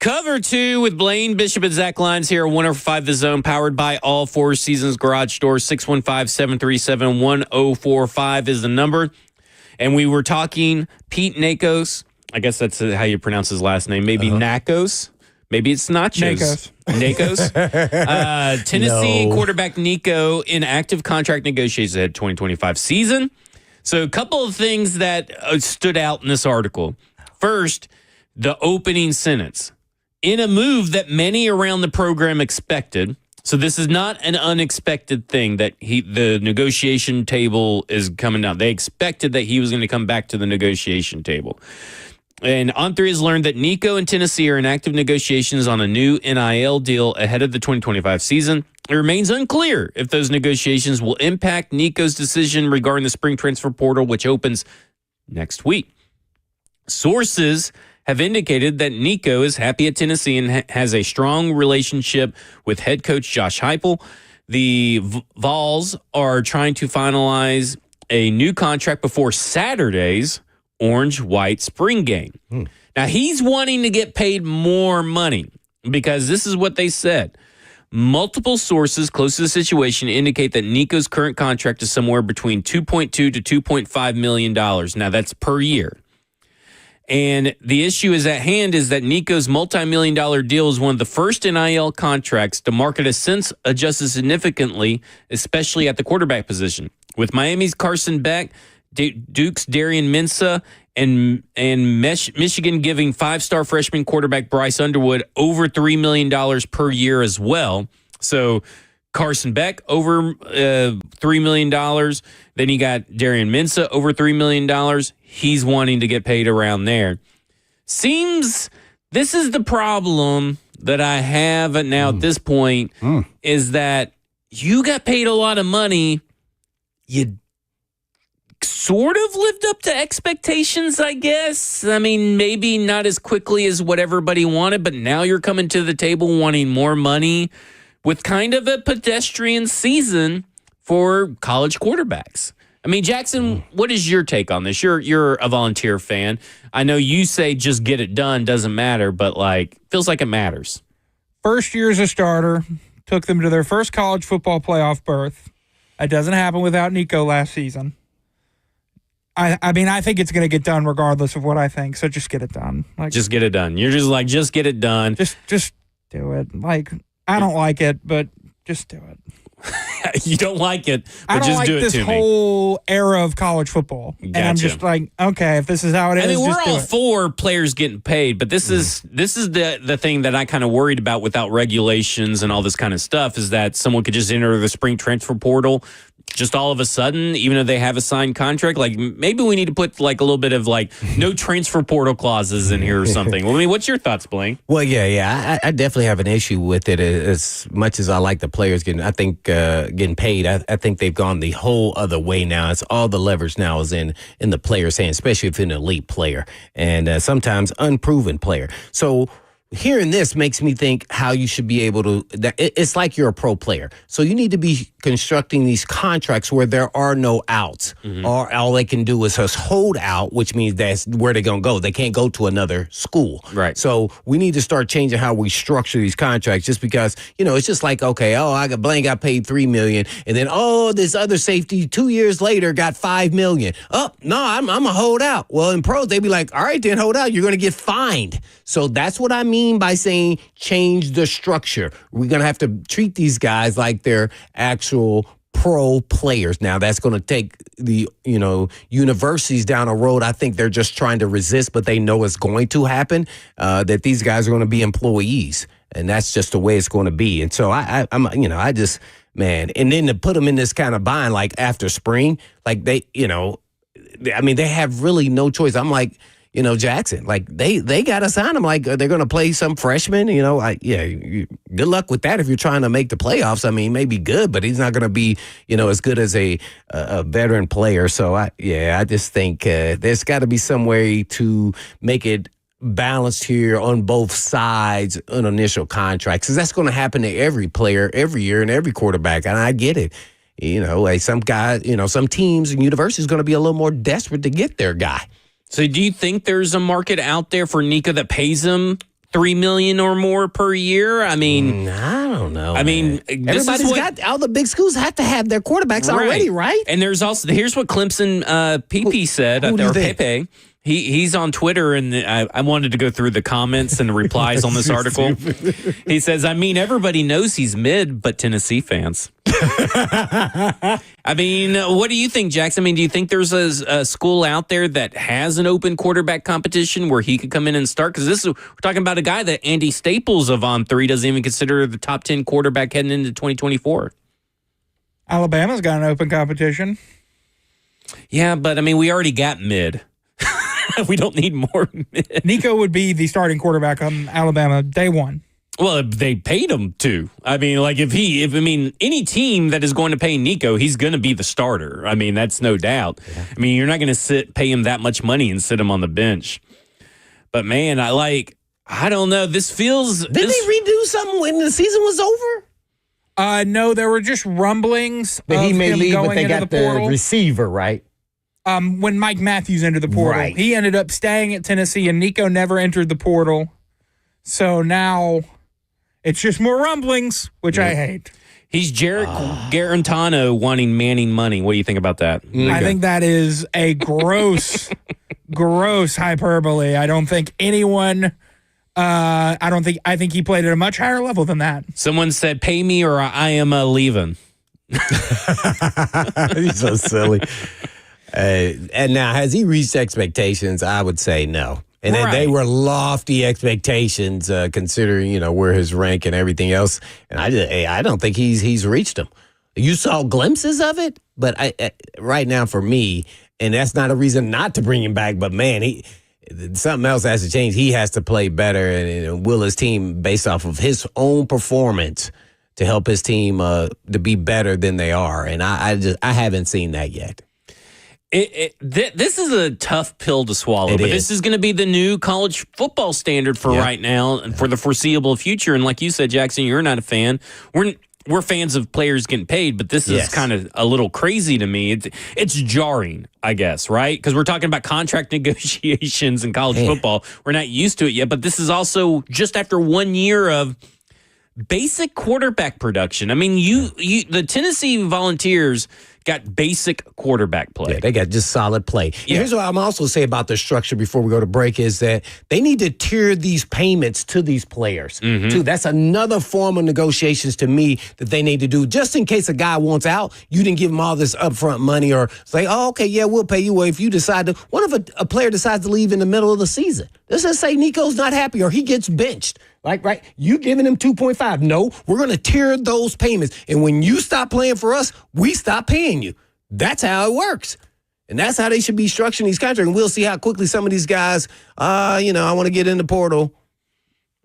Cover 2 with Blaine Bishop and Zach Lyons here on 105 The Zone, powered by All Four Seasons Garage Door. 615-737-1045 is the number. And we were talking Pete Nakos. I guess that's how you pronounce his last name. Maybe Nakos. Maybe it's Nachos. Nakos. Tennessee quarterback Nico in active contract negotiations ahead 2025 season. So a couple of things that stood out in this article. First, the opening sentence. In a move that many around the program expected, so this is not an unexpected thing that the negotiation table is coming down. They expected that he was going to come back to the negotiation table. And On3 has learned that Nico and Tennessee are in active negotiations on a new NIL deal ahead of the 2025 season. It remains unclear if those negotiations will impact Nico's decision regarding the spring transfer portal, which opens next week. Sources have indicated that Nico is happy at Tennessee and has a strong relationship with head coach Josh Heupel. The Vols are trying to finalize a new contract before Saturday's orange-white spring game. Now, he's wanting to get paid more money because this is what they said. Multiple sources close to the situation indicate that Nico's current contract is somewhere between $2.2 to $2.5 million. Now, that's per year. And the issue is at hand is that Nico's multi-million-dollar deal is one of the first NIL contracts the market has since adjusted significantly, especially at the quarterback position. With Miami's Carson Beck, Duke's Darian Mensah, and Michigan giving five-star freshman quarterback Bryce Underwood over $3 million per year as well. So Carson Beck over $3 million. Then you got Darian Mensah over $3 million. He's wanting to get paid around there. Seems this is the problem that I have now at this point is that you got paid a lot of money. You sort of lived up to expectations, I guess. I mean, maybe not as quickly as what everybody wanted, but now you're coming to the table wanting more money with kind of a pedestrian season for college quarterbacks. I mean, Jackson, what is your take on this? You're a volunteer fan. I know you say just get it done, doesn't matter, but feels like it matters. First year as a starter, took them to their first college football playoff berth. It doesn't happen without Nico last season. I mean, I think it's going to get done regardless of what I think, so just get it done. Just get it done. You're just just get it done. Just do it. I don't like it, but just do it. You don't like it, but just do it to me. I don't like this whole era of college football. Gotcha. And I'm just okay, if this is how it is, I mean, we're just all for players getting paid, but this is the thing that I kind of worried about without regulations and all this kind of stuff is that someone could just enter the spring transfer portal just all of a sudden, even though they have a signed contract. Maybe we need to put a little bit of no transfer portal clauses in here or something. I mean, what's your thoughts, Blaine? Well, yeah. I definitely have an issue with it as much as I like the players getting paid. I think they've gone the whole other way now. It's all the leverage now is in the player's hand, especially if it's an elite player and sometimes unproven player. So hearing this makes me think how you should be able to. It's like you're a pro player, so you need to be constructing these contracts where there are no outs, or all they can do is just hold out, which means that's where they're gonna go. They can't go to another school, right? So we need to start changing how we structure these contracts, just because it's just Blaine got paid $3 million, and then this other safety 2 years later got $5 million. I'm gonna hold out. Well, in pros they'd be like, all right, then hold out. You're gonna get fined. So that's what I mean by saying change the structure. We're going to have to treat these guys like they're actual pro players. Now, that's going to take the, universities down a road. I think they're just trying to resist, but they know it's going to happen, that these guys are going to be employees. And that's just the way it's going to be. And so and then to put them in this kind of bind, after spring, they have really no choice. I'm Jackson, they got to sign him. They're going to play some freshman. Good luck with that if you're trying to make the playoffs. I mean, maybe good, but he's not going to be, as good as a veteran player. So I just think there's got to be some way to make it balanced here on both sides on initial contracts, because that's going to happen to every player every year and every quarterback. And I get it. Some guys, some teams and universities are going to be a little more desperate to get their guy. So do you think there's a market out there for Nico that pays him $3 million or more per year. I mean, I don't know. I mean, this everybody's is what, got all the big schools have to have their quarterbacks already, right? And there's also here's what Clemson PP said, who do you or think? Pepe. He's on Twitter, and I wanted to go through the comments and the replies on this article. He says, I mean, everybody knows he's mid, but Tennessee fans. I mean, what do you think, Jackson? I mean, do you think there's a school out there that has an open quarterback competition where he could come in and start? Because we're talking about a guy that Andy Staples of On3 doesn't even consider the top 10 quarterback heading into 2024. Alabama's got an open competition. Yeah, but I mean, we already got mid. We don't need more mid. Nico would be the starting quarterback on Alabama day one. Well, they paid him to. I mean, like if any team that is going to pay Nico, he's going to be the starter. I mean, that's no doubt. Yeah. I mean, you're not going to pay him that much money and sit him on the bench. But man, I don't know. This feels. Did they redo something when the season was over? No, there were just rumblings that he may leave, but they got the receiver, right? When Mike Matthews entered the portal, right. He ended up staying at Tennessee, and Nico never entered the portal. So now it's just more rumblings, which I hate. He's Jarrett Garantano wanting Manning money. What do you think about that? I think that is a gross, gross hyperbole. I don't think anyone. I think he played at a much higher level than that. Someone said, "Pay me, or I am leaving." He's so silly. And now, has he reached expectations? I would say no. And they were lofty expectations, considering where his rank and everything else. And I don't think he's reached them. You saw glimpses of it, but right now for me, and that's not a reason not to bring him back. But man, something else has to change. He has to play better, and will his team based off of his own performance to help his team to be better than they are. And I haven't seen that yet. This is a tough pill to swallow, but this is going to be the new college football standard for right now and for the foreseeable future. And like you said, Jackson, you're not a fan. We're fans of players getting paid, but this is kind of a little crazy to me. It's jarring, I guess, right? Because we're talking about contract negotiations in college football. We're not used to it yet, but this is also just after 1 year of basic quarterback production. I mean, the Tennessee Volunteers got basic quarterback play. Yeah, they got just solid play. And here's what I'm also say about the structure before we go to break is that they need to tier these payments to these players, too. That's another form of negotiations to me that they need to do. Just in case a guy wants out, you didn't give him all this upfront money or say, oh, okay, yeah, we'll pay you. Well, if you decide to, what if a player decides to leave in the middle of the season? Let's just say Nico's not happy or he gets benched. Like, right, you giving him 2.5. No, we're going to tier those payments. And when you stop playing for us, we stop paying you. That's how it works. And that's how they should be structuring these contracts. And we'll see how quickly some of these guys, I want to get in the portal.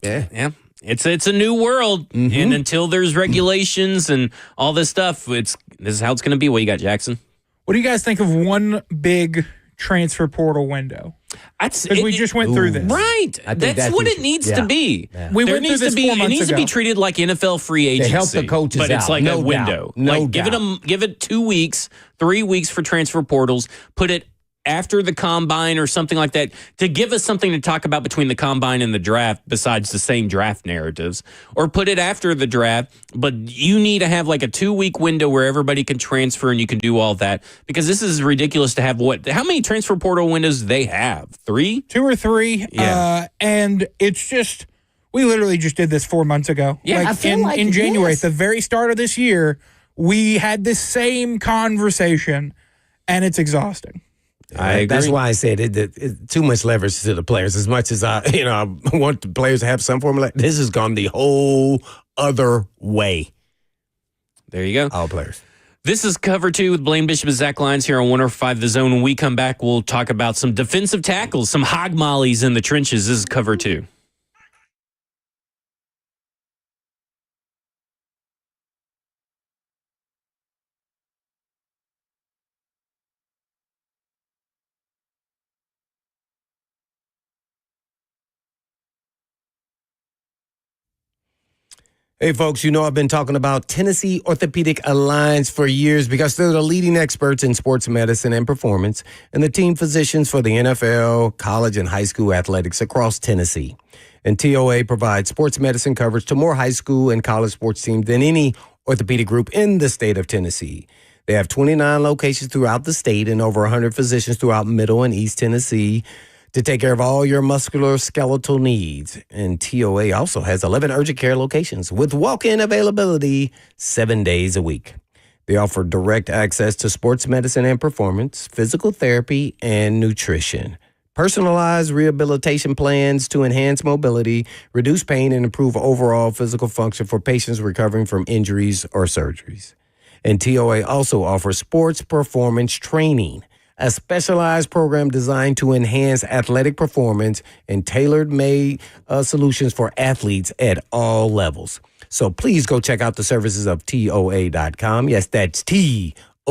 Yeah. It's a new world. And until there's regulations and all this stuff, this is how it's going to be. What you got, Jackson? What do you guys think of one big transfer portal window? Because we just went through this. Right. That's what it needs to be. Yeah. We went through this 4 months ago. It needs to be treated like NFL free agency. To help the coaches but it's like no a window. Doubt. No doubt. Give it 2 weeks, 3 weeks for transfer portals. Put it after the combine or something like that to give us something to talk about between the combine and the draft besides the same draft narratives, or put it after the draft. But you need to have like a 2-week window where everybody can transfer and you can do all that, because this is ridiculous to have how many transfer portal windows do they have? 3? 2 or 3. Yeah. And it's just, we literally just did this 4 months ago. Yeah, I feel in January, at the very start of this year, we had this same conversation, and it's exhausting. I agree. That's why I said it too much leverage to the players. As much as I want the players to have some form of this has gone the whole other way. There you go. All players. This is Cover 2 with Blaine Bishop and Zach Lyons here on 105 The Zone. When we come back, we'll talk about some defensive tackles, some hog mollies in the trenches. This is Cover 2. Hey, folks, you know I've been talking about Tennessee Orthopedic Alliance for years because they're the leading experts in sports medicine and performance and the team physicians for the NFL, college, and high school athletics across Tennessee. And TOA provides sports medicine coverage to more high school and college sports teams than any orthopedic group in the state of Tennessee. They have 29 locations throughout the state and over 100 physicians throughout Middle and East Tennessee to take care of all your musculoskeletal needs. And TOA also has 11 urgent care locations with walk-in availability 7 days a week. They offer direct access to sports medicine and performance, physical therapy, and nutrition. Personalized rehabilitation plans to enhance mobility, reduce pain, and improve overall physical function for patients recovering from injuries or surgeries. And TOA also offers sports performance training, a specialized program designed to enhance athletic performance and tailor-made solutions for athletes at all levels. So please go check out the services of TOA.com. Yes, that's TOA.com.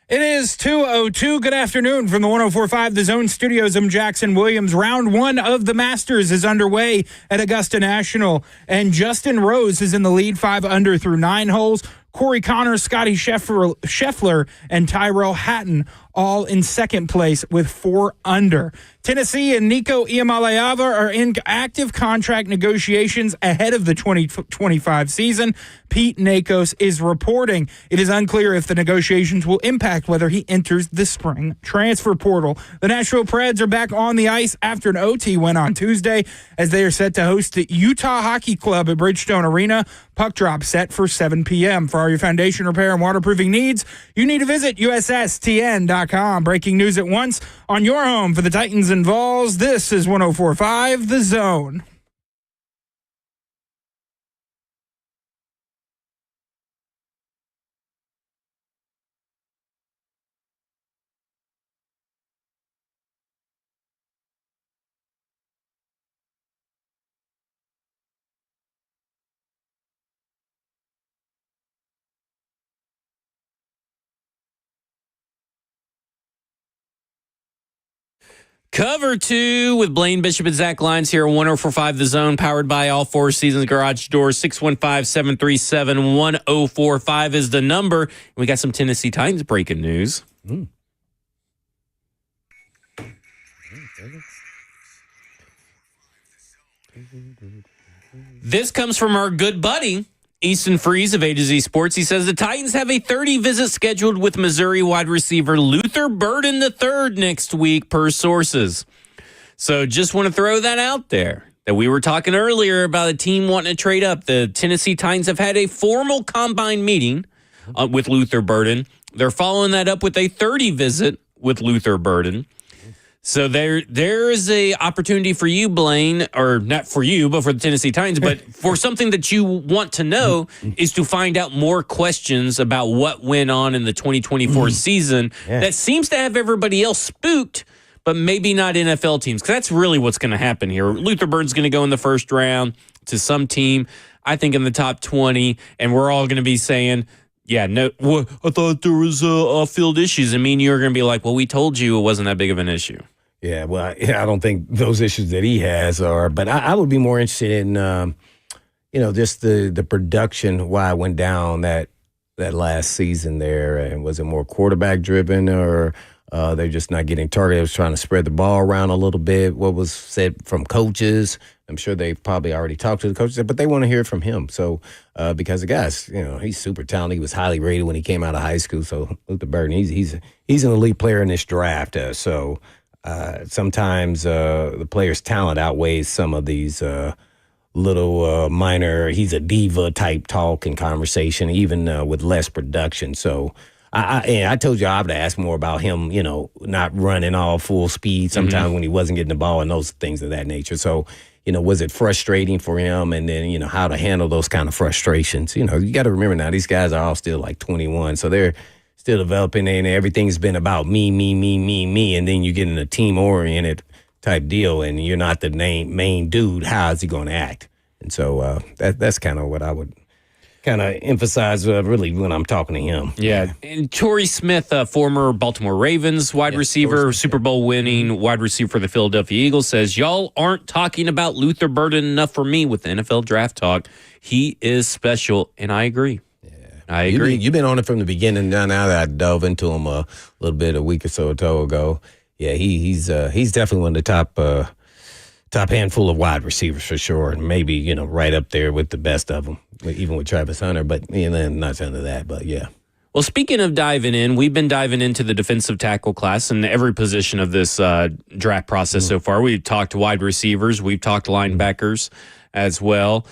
It is 2:02. Good afternoon from the 104.5 The Zone Studios. I'm Jackson Williams. Round one of the Masters is underway at Augusta National, and Justin Rose is in the lead 5 under through 9 holes. Corey Connors, Scotty Scheffler, and Tyrell Hatton all in second place with 4 under. Tennessee and Nico Iamaleava are in active contract negotiations ahead of the 2025 season. Pete Nakos is reporting it is unclear if the negotiations will impact whether he enters the spring transfer portal. The Nashville Preds are back on the ice after an OT win on Tuesday as they are set to host the Utah Hockey Club at Bridgestone Arena. Puck drop set for 7 p.m. For all your foundation repair and waterproofing needs, you need to visit USSTN.com. Breaking news at once on your home for the Titans and Vols. This is 104.5 The Zone. Cover 2 with Blaine Bishop and Zach Lyons here on 104.5 The Zone, powered by All Four Seasons Garage Doors. 615-737-1045 is the number. We got some Tennessee Titans breaking news. This comes from our good buddy, Easton Freeze of A to Z Sports. He says the Titans have a 30 visit scheduled with Missouri wide receiver Luther Burden III next week, per sources. So just want to throw that out there, that we were talking earlier about a team wanting to trade up. The Tennessee Titans have had a formal combine meeting with Luther Burden. They're following that up with a 30 visit with Luther Burden. So there is a opportunity for you, Blaine, or not for you, but for the Tennessee Titans, but for something that you want to know is to find out more questions about what went on in the 2024 season that seems to have everybody else spooked, but maybe not NFL teams, because that's really what's going to happen here. Luther Burden's going to go in the first round to some team, I think in the top 20, and we're all going to be saying, yeah, no, I thought there was field issues. And me and you are going to be like, well, we told you it wasn't that big of an issue. Yeah, well, I don't think those issues that he has are, but I would be more interested in, just the production, why it went down that last season there. And was it more quarterback driven, or they're just not getting targeted? It was trying to spread the ball around a little bit. What was said from coaches? I'm sure they probably already talked to the coaches, but they want to hear it from him. So, because the guy's, he's super talented. He was highly rated when he came out of high school. So Luther Burden, he's an elite player in this draft. Sometimes the player's talent outweighs some of these little minor, he's a diva type talk and conversation, even with less production. So I told you I would ask more about him, not running all full speed sometimes when he wasn't getting the ball and those things of that nature. So, was it frustrating for him? And then, how to handle those kind of frustrations. You got to remember now, these guys are all still like 21. So they're still developing, and everything's been about me. And then you get in a team-oriented type deal, and you're not the main dude. How is he going to act? And so that's kind of what I would kind of emphasize really when I'm talking to him. Yeah. And Torrey Smith, former Baltimore Ravens wide receiver, Super Bowl winning wide receiver for the Philadelphia Eagles, says, y'all aren't talking about Luther Burden enough for me with the NFL draft talk. He is special, and I agree. I agree. You've been on it from the beginning. Now that I dove into him a little bit a week or so ago. Yeah, he's definitely one of the top handful of wide receivers for sure, and maybe right up there with the best of them, even with Travis Hunter. But not into that. But yeah. Well, speaking of diving in, we've been diving into the defensive tackle class in every position of this draft process so far. We've talked wide receivers, we've talked linebackers as well.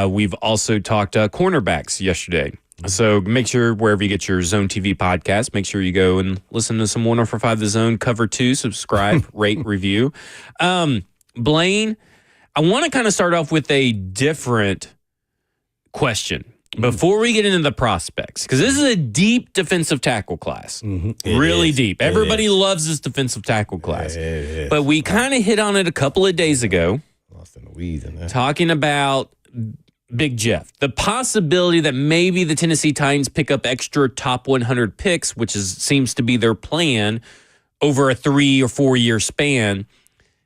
We've also talked cornerbacks yesterday. So make sure wherever you get your Zone TV podcast, make sure you go and listen to some 104.5 The Zone Cover 2, subscribe, rate, review. Blaine, I want to kind of start off with a different question before we get into the prospects, because this is a deep defensive tackle class, really deep. Everybody loves this defensive tackle class, but we kind of hit on it a couple of days ago, lost in the weeds in that. talking about Big Jeff. The possibility that maybe the Tennessee Titans pick up extra top 100 picks, which seems to be their plan over a 3 or 4 year span.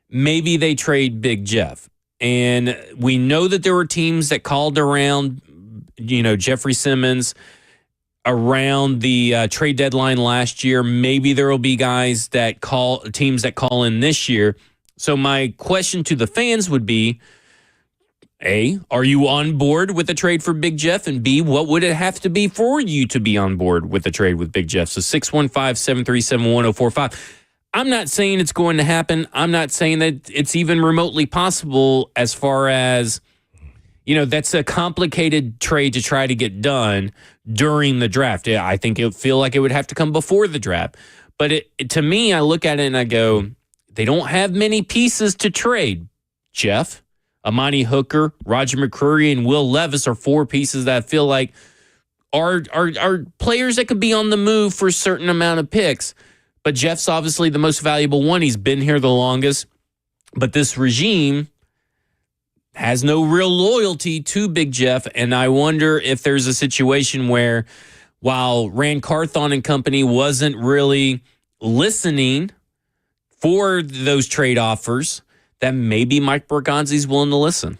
Maybe they trade Big Jeff. And we know that there were teams that called around, Jeffrey Simmons around the trade deadline last year. Maybe there will be teams that call in this year. So my question to the fans would be, A, are you on board with a trade for Big Jeff? And B, what would it have to be for you to be on board with a trade with Big Jeff? So 615-737-1045. I'm not saying it's going to happen. I'm not saying that it's even remotely possible as far as, that's a complicated trade to try to get done during the draft. Yeah, I think it would feel like it would have to come before the draft. But to me, I look at it and I go, they don't have many pieces to trade. Jeff, Amani Hooker, Roger McCreary, and Will Levis are 4 pieces that I feel like are players that could be on the move for a certain amount of picks. But Jeff's obviously the most valuable one. He's been here the longest. But this regime has no real loyalty to Big Jeff. And I wonder if there's a situation where while Rand Carthon and company wasn't really listening for those trade offers, that maybe Mike Bergonzi's willing to listen.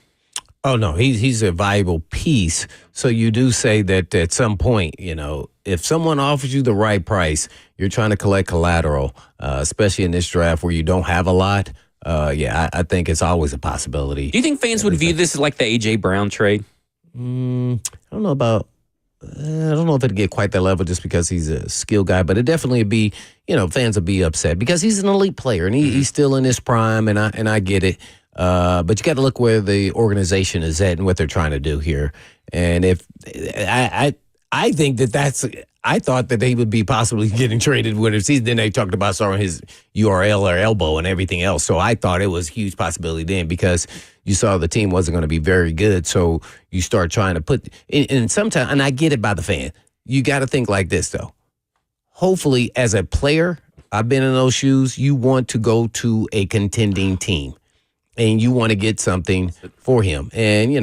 Oh, no, he's a valuable piece. So you do say that at some point, if someone offers you the right price, you're trying to collect collateral, especially in this draft where you don't have a lot. I think it's always a possibility. Do you think fans would view this as like the A.J. Brown trade? I don't know if it'd get quite that level just because he's a skill guy, but it definitely would be, fans would be upset because he's an elite player and he's still in his prime, and I get it. But you got to look where the organization is at and what they're trying to do here. And if I think I thought that they would be possibly getting traded with his season. Then they talked about starting his URL or elbow and everything else. So I thought it was a huge possibility then because you saw the team wasn't going to be very good. So you start trying to put and sometimes, and I get it by the fan. You got to think like this though. Hopefully, as a player, I've been in those shoes. You want to go to a contending team, and you want to get something for him. And you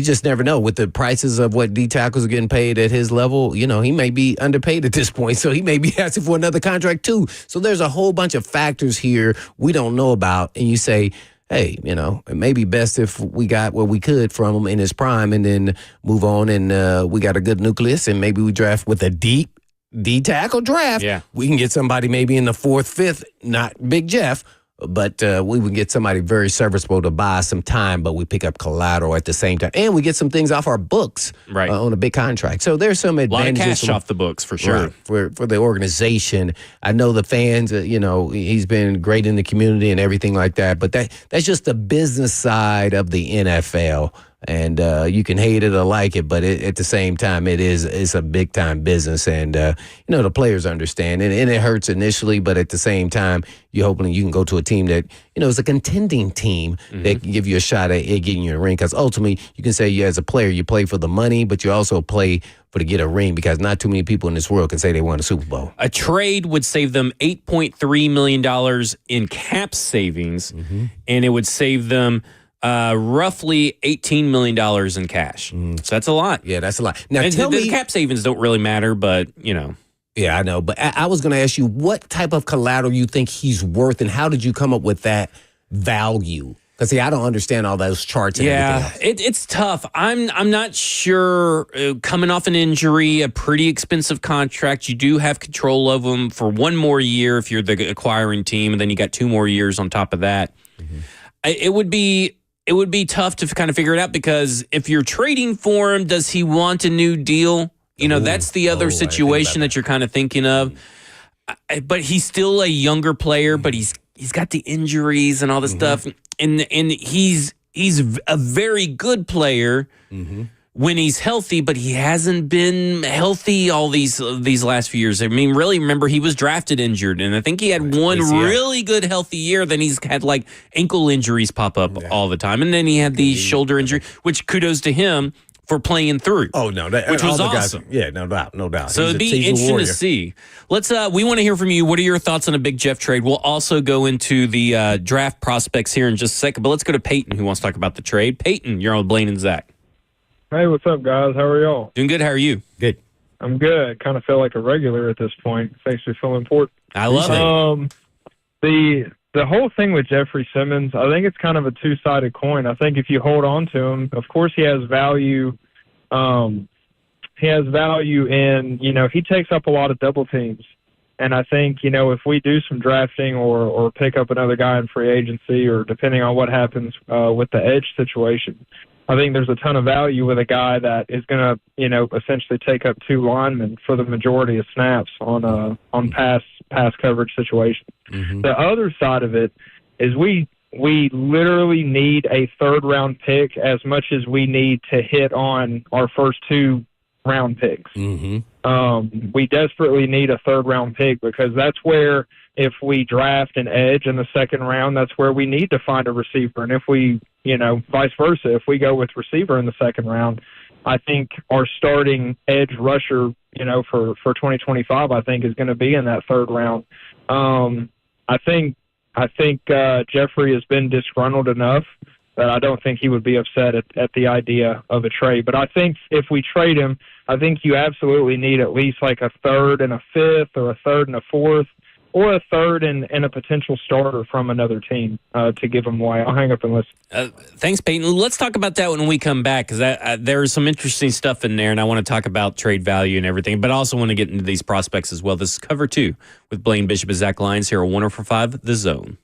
just never know with the prices of what D tackles are getting paid at his level. He may be underpaid at this point, so he may be asking for another contract too. So there's a whole bunch of factors here we don't know about. And you say, hey, it may be best if we got what we could from him in his prime and then move on and we got a good nucleus and maybe we draft with a deep D tackle draft. Yeah. We can get somebody maybe in the 4th, 5th, not Big Jeff, but we would get somebody very serviceable to buy some time, but we pick up collateral at the same time. And we get some things off our books on a big contract. So there's some advantages. A lot of cash off the books for sure. For the organization. I know the fans, he's been great in the community and everything like that, but that's just the business side of the NFL. And you can hate it or like it, but at the same time, it's a big time business, and the players understand, and it hurts initially, but at the same time, you're hoping you can go to a team that is a contending team that can give you a shot at getting you a ring. Because ultimately, you can say as a player, you play for the money, but you also play to get a ring because not too many people in this world can say they won a Super Bowl. A trade would save them $8.3 million in cap savings, and it would save them roughly $18 million in cash. So that's a lot. Yeah, that's a lot. Now, the cap savings don't really matter, but, Yeah, I know. But I was going to ask you what type of collateral you think he's worth and how did you come up with that value? Because, I don't understand all those charts and everything else. It's tough. I'm not sure. Coming off an injury, a pretty expensive contract, you do have control of them for one more year if you're the acquiring team, and then you got 2 more years on top of that. It would be tough to kind of figure it out because if you're trading for him, does he want a new deal? That's the other situation that you're kind of thinking of. But he's still a younger player, but he's got the injuries and all this stuff. And he's a very good player when he's healthy, but he hasn't been healthy all these last few years. I mean, really, remember, he was drafted injured, and I think he had one really good healthy year. Then he's had like ankle injuries pop up all the time, and then he had the shoulder injury, which kudos to him for playing through. Oh no, which was awesome. No doubt, no doubt. So it'd be interesting to see. Let's. We want to hear from you. What are your thoughts on a Big Jeff trade? We'll also go into the draft prospects here in just a second. But let's go to Peyton, who wants to talk about the trade. Peyton, you're on Blaine and Zach. Hey, what's up, guys? How are y'all? Doing good. How are you? Good. I'm good. Kind of feel like a regular at this point. Thanks for feeling important. I love it. The whole thing with Jeffrey Simmons, I think it's kind of a two-sided coin. I think if you hold on to him, of course he has value. He has value in, he takes up a lot of double teams. And I think, if we do some drafting or pick up another guy in free agency or depending on what happens with the edge situation, I think there's a ton of value with a guy that is going to, essentially take up two linemen for the majority of snaps on pass coverage situations. Mm-hmm. The other side of it is we literally need a third-round pick as much as we need to hit on our first two-round picks. Mm-hmm. We desperately need a third-round pick because that's where, if we draft an edge in the second round, that's where we need to find a receiver. And if we, vice versa, if we go with receiver in the second round, I think our starting edge rusher, for 2025, I think is going to be in that third round. I think Jeffrey has been disgruntled enough that I don't think he would be upset at the idea of a trade. But I think if we trade him, I think you absolutely need at least like a third and a fifth or a third and a fourth or a third and a potential starter from another team to give him away. I'll hang up and listen. Thanks, Peyton. Let's talk about that when we come back because there's some interesting stuff in there, and I want to talk about trade value and everything, but I also want to get into these prospects as well. This is Cover 2 with Blaine Bishop and Zach Lyons here on 104.5 The Zone.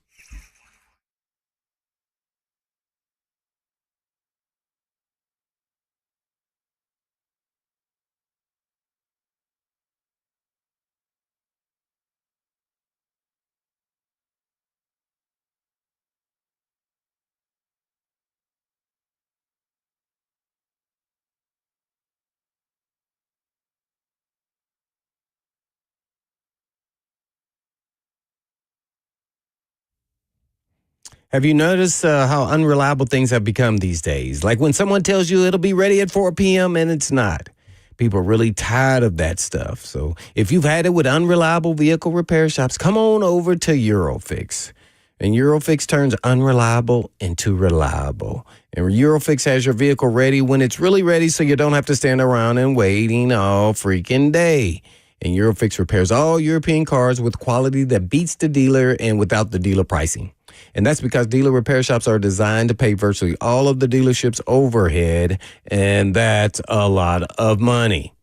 Have you noticed how unreliable things have become these days? Like when someone tells you it'll be ready at 4 p.m. and it's not. People are really tired of that stuff. So if you've had it with unreliable vehicle repair shops, come on over to Eurofix. And Eurofix turns unreliable into reliable. And Eurofix has your vehicle ready when it's really ready so you don't have to stand around and waiting all freaking day. And Eurofix repairs all European cars with quality that beats the dealer and without the dealer pricing. And that's because dealer repair shops are designed to pay virtually all of the dealership's overhead, and that's a lot of money.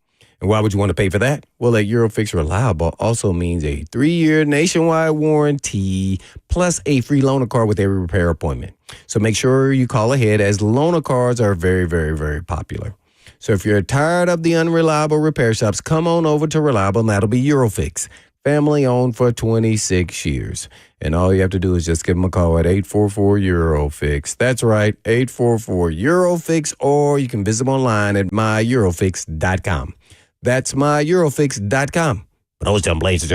And why would you want to pay for that? Well, at Eurofix, reliable also means a 3-year nationwide warranty plus a free loaner car with every repair appointment. So make sure you call ahead as loaner cars are very, very, very popular. So if you're tired of the unreliable repair shops, come on over to Reliable, and that'll be Eurofix. Family owned for 26 years. And all you have to do is just give them a call at 844-EUROFIX. That's right, 844-EUROFIX, or you can visit them online at myEurofix.com. That's myEurofix.com. But always tell them Blaze,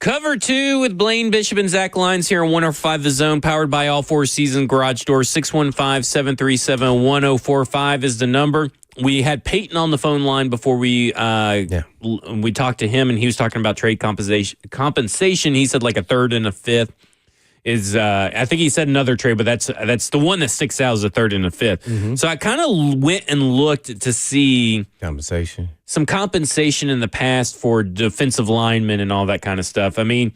Cover 2 with Blaine Bishop and Zach Lyons here on 105 The Zone, powered by All Four Seasons Garage Doors. 615-737-1045 is the number. We had Peyton on the phone line before we talked to him, and he was talking about trade compensation. He said like a third and a fifth is. I think he said another trade, but that's the one that sticks out as a third and a fifth. Mm-hmm. So I kind of went and looked to see some compensation in the past for defensive linemen and all that kind of stuff. I mean,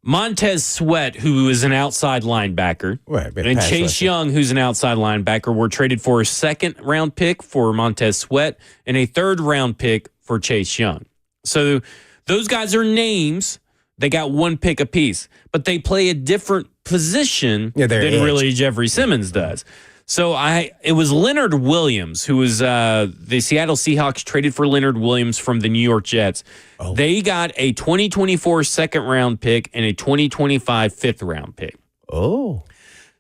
Montez Sweat, who is an outside linebacker, and Chase Young, who's an outside linebacker, were traded for a second-round pick for Montez Sweat and a third-round pick for Chase Young. So those guys are names. They got one pick apiece, but they play a different position than really Jeffrey Simmons does. So it was Leonard Williams, who was the Seattle Seahawks traded for Leonard Williams from the New York Jets. Oh. They got a 2024 second-round pick and a 2025 fifth-round pick. Oh.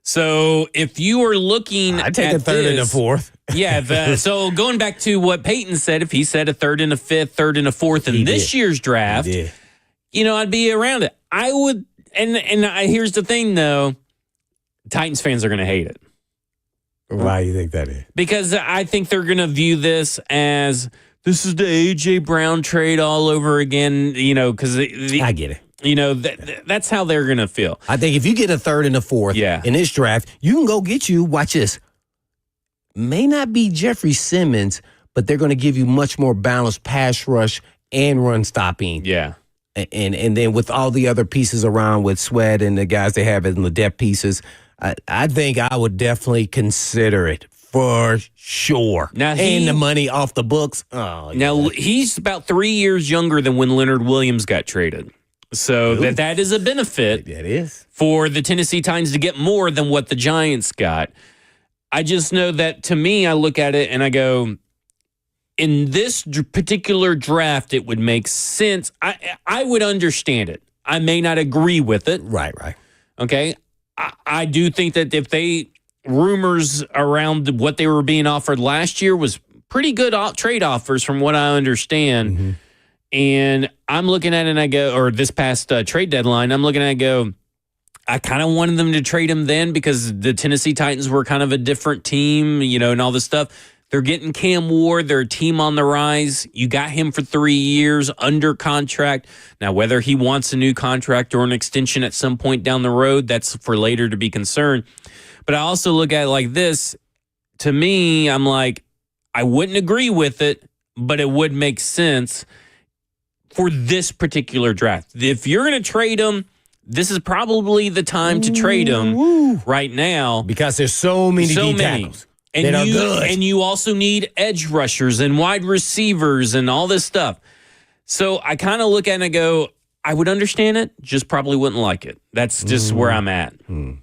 So if you are looking I'd take a third and a fourth. Yeah. So going back to what Peyton said, if he said a third and a fifth, third and a fourth in this year's draft, I'd be around it. I would, and here's the thing, though. Titans fans are going to hate it. Why do you think that is? Because I think they're going to view this as this is the A.J. Brown trade all over again, because I get it. That's how they're going to feel. I think if you get a third and a fourth in this draft, you can go get watch this, may not be Jeffrey Simmons, but they're going to give you much more balanced pass rush and run stopping. Yeah. And then with all the other pieces around with Sweat and the guys they have in the depth pieces, I think I would definitely consider it for sure. Now and the money off the books. Oh, now he's about 3 years younger than when Leonard Williams got traded. So that is a benefit. That is. For the Tennessee Titans to get more than what the Giants got. I just know that to me, I look at it and I go, in this particular draft, it would make sense. I would understand it. I may not agree with it. Right. Okay. I do think that if rumors around what they were being offered last year was pretty good trade offers from what I understand. Mm-hmm. And I'm looking at it and I go, or this past trade deadline, I'm looking at it and go, I kind of wanted them to trade him then because the Tennessee Titans were kind of a different team, and all this stuff. They're getting Cam Ward. They're a team on the rise. You got him for 3 years under contract. Now, whether he wants a new contract or an extension at some point down the road, that's for later to be concerned. But I also look at it like this. To me, I'm like, I wouldn't agree with it, but it would make sense for this particular draft. If you're going to trade him, this is probably the time to trade him right now. Because there's so many tackles. And you also need edge rushers and wide receivers and all this stuff. So I kind of look at it and I go, I would understand it, just probably wouldn't like it. That's just where I'm at. I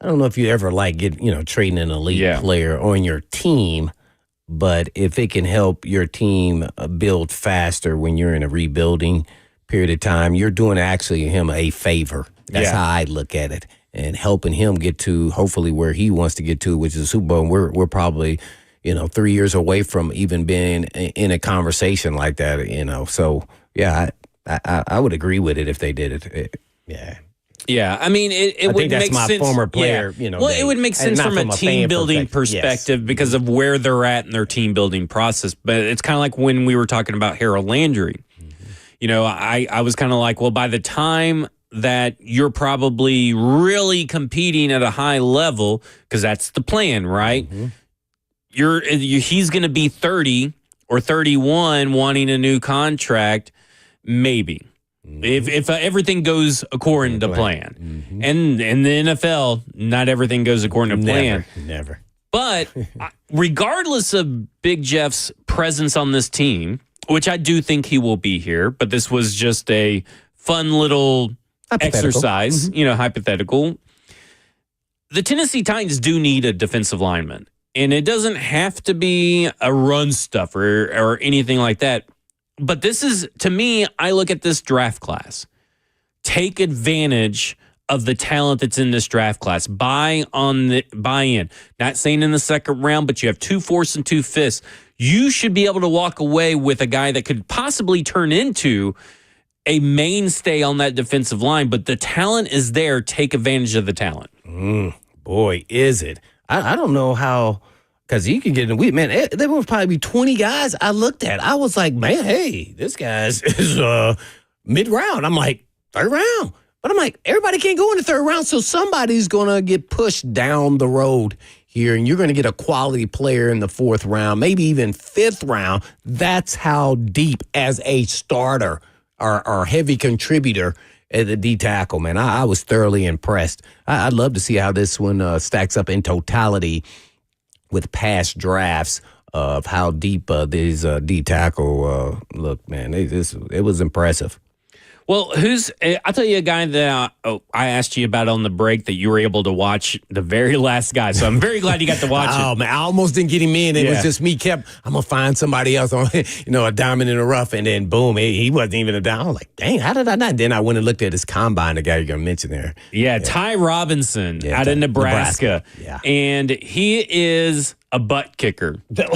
don't know if you ever trading an elite player on your team, but if it can help your team build faster when you're in a rebuilding period of time, you're doing actually him a favor. That's how I look at it. And helping him get to hopefully where he wants to get to, which is the Super Bowl. And we're probably, 3 years away from even being in a conversation like that, So, I would agree with it if they did it. Yeah, I mean, it would make sense. I think that's my former player, Well, it would make sense from a team-building perspective because of where they're at in their team-building process. But it's kind of like when we were talking about Harold Landry. Mm-hmm. I was kind of like, well, by the time that you're probably really competing at a high level, because that's the plan, right? Mm-hmm. He's going to be 30 or 31 wanting a new contract, maybe. Mm-hmm. If everything goes according to plan. Mm-hmm. And in the NFL, not everything goes according to plan. Never. But regardless of Big Jeff's presence on this team, which I do think he will be here, but this was just a fun little exercise, hypothetical. The Tennessee Titans do need a defensive lineman, and it doesn't have to be a run stuffer or anything like that. But this is, to me, I look at this draft class. Take advantage of the talent that's in this draft class. Buy in. Not saying in the second round, but you have 2 fourths and 2 fifths. You should be able to walk away with a guy that could possibly turn into a mainstay on that defensive line, but the talent is there. Take advantage of the talent. Boy, is it. I don't know how, because you can get in the week. Man, there will probably be 20 guys I looked at. I was like, man, hey, this guy's is mid-round. I'm like, third round. But I'm like, everybody can't go in the third round, so somebody's going to get pushed down the road here, and you're going to get a quality player in the fourth round, maybe even fifth round. That's how deep as a starter or heavy contributor at the D tackle, man. I was thoroughly impressed. I'd love to see how this one stacks up in totality with past drafts of how deep these D tackle look, man. It was impressive. Well, I'll tell you a guy that I asked you about on the break that you were able to watch the very last guy. So I'm very glad you got to watch it. Oh, man, I almost didn't get him in. It was just me I'm going to find somebody else on, a diamond in the rough. And then, boom, he wasn't even a diamond. I was like, dang, how did I not? Then I went and looked at his combine, the guy you're going to mention there. Yeah, Ty Robinson out of Nebraska. Yeah. And he is a butt kicker. That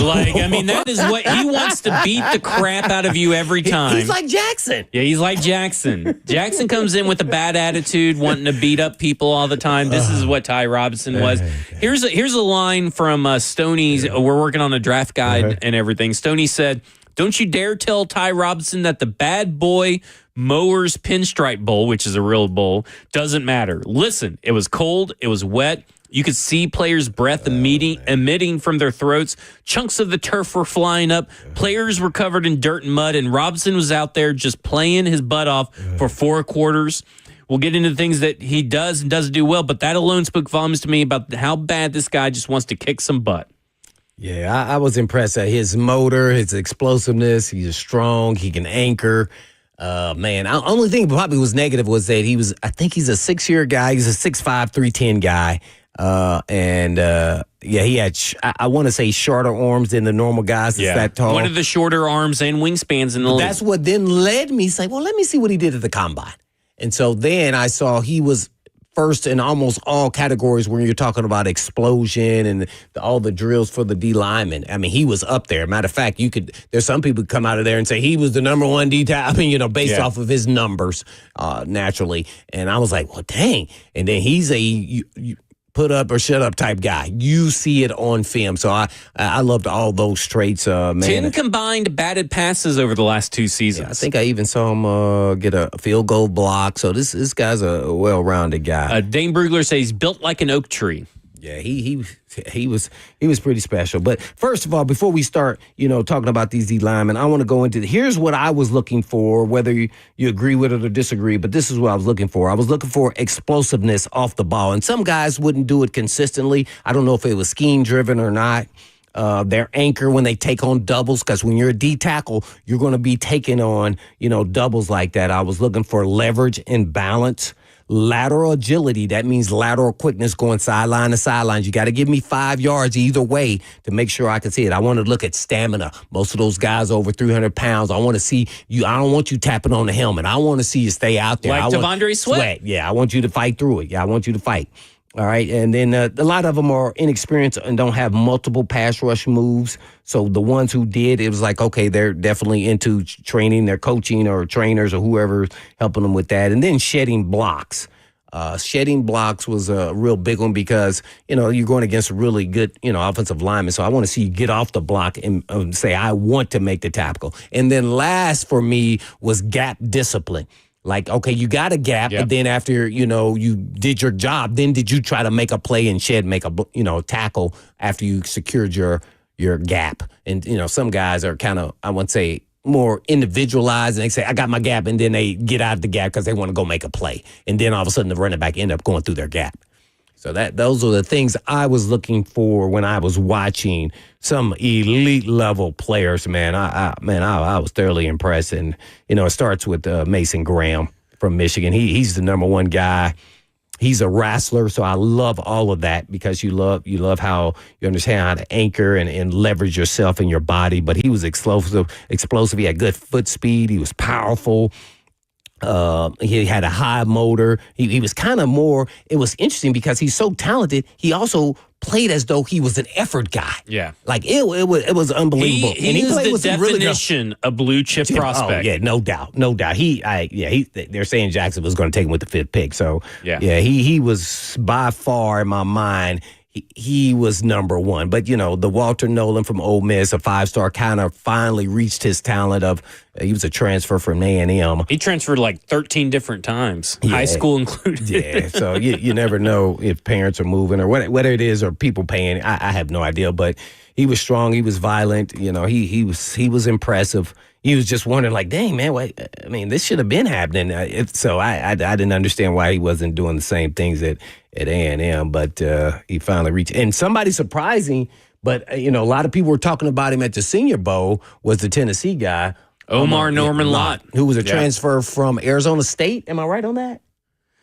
is what he wants to beat the crap out of you every time. He's like Jackson. Yeah, he's like Jackson. Jackson comes in with a bad attitude, wanting to beat up people all the time. This is what Ty Robinson was. Here's a line from Stoney's. We're working on a draft guide and everything. Stoney said, "Don't you dare tell Ty Robinson that the Bad Boy Mowers Pinstripe Bowl, which is a real bowl, doesn't matter. Listen, it was cold. It was wet. You could see players' breath emitting from their throats. Chunks of the turf were flying up. Players were covered in dirt and mud, and Robinson was out there just playing his butt off for 4 quarters. We'll get into things that he does and doesn't do well, but that alone spoke volumes to me about how bad this guy just wants to kick some butt." Yeah, I was impressed at his motor, his explosiveness. He's strong. He can anchor. Man, the only thing probably was negative was that I think he's a 6-year guy. He's a 6'5", 310 guy. He had, I want to say, shorter arms than the normal guys that's that tall. One of the shorter arms and wingspans in the league. That's what then led me to say, well, let me see what he did at the combine. And so then I saw he was first in almost all categories when you're talking about explosion and all the drills for the D lineman. I mean, he was up there. Matter of fact, there's some people who come out of there and say he was the number one D tackle, based off of his numbers, naturally. And I was like, well, dang. And then he's a put up or shut up type guy. You see it on film. So I loved all those traits, man. 10 combined batted passes over the last 2 seasons. Yeah, I think I even saw him get a field goal block. So this guy's a well-rounded guy. Dane Brugler says he's built like an oak tree. Yeah, he was pretty special. But first of all, before we start, talking about these D linemen, I want to go into here's what I was looking for, whether you agree with it or disagree, but this is what I was looking for. I was looking for explosiveness off the ball. And some guys wouldn't do it consistently. I don't know if it was scheme driven or not. Their anchor when they take on doubles, because when you're a D tackle, you're going to be taking on, doubles like that. I was looking for leverage and balance. Lateral agility, that means lateral quickness going sideline to sideline. You got to give me 5 yards either way to make sure I can see it. I want to look at stamina. Most of those guys over 300 pounds, I want to see you. I don't want you tapping on the helmet. I want to see you stay out there. Like Devondre Sweat. Yeah, I want you to fight through it. Yeah, I want you to fight. All right, and then a lot of them are inexperienced and don't have multiple pass rush moves. So the ones who did, it was like, okay, they're definitely into training, their coaching or trainers or whoever's helping them with that. And then shedding blocks. Shedding blocks was a real big one because, you're going against a really good, offensive lineman. So I want to see you get off the block and say, I want to make the tackle. And then last for me was gap discipline. Like, okay, you got a gap, but then after, you did your job, then did you try to make a play and make a, tackle after you secured your gap? And, some guys are kind of, I wouldn't say, more individualized, and they say, I got my gap, and then they get out of the gap because they want to go make a play. And then all of a sudden the running back end up going through their gap. So those are the things I was looking for when I was watching some elite level players, man. I was thoroughly impressed. And, it starts with Mason Graham from Michigan. He's the number one guy. He's a wrestler, so I love all of that because you love how you understand how to anchor and leverage yourself and your body. But he was explosive. He had good foot speed. He was powerful. He had a high motor. He was kind of more. It was interesting because he's so talented. He also played as though he was an effort guy. Yeah, like it was unbelievable. He is the definition of blue chip prospect. Oh, yeah, no doubt. They're saying Jackson was going to take him with the 5th pick. So he was by far in my mind. He was number one. But, the Walter Nolan from Ole Miss, a 5-star, kind of finally reached his talent of he was a transfer from A&M. He transferred like 13 different times, high school included. Yeah, so you never know if parents are moving or whether it is or people paying. I have no idea, but he was strong. He was violent. He was impressive. He was just wondering, like, dang, man, this should have been happening. So I didn't understand why he wasn't doing the same things at A&M, but he finally reached. And somebody surprising, but, a lot of people were talking about him at the Senior Bowl was the Tennessee guy. Omar Norman Lott. Who was a transfer from Arizona State. Am I right on that?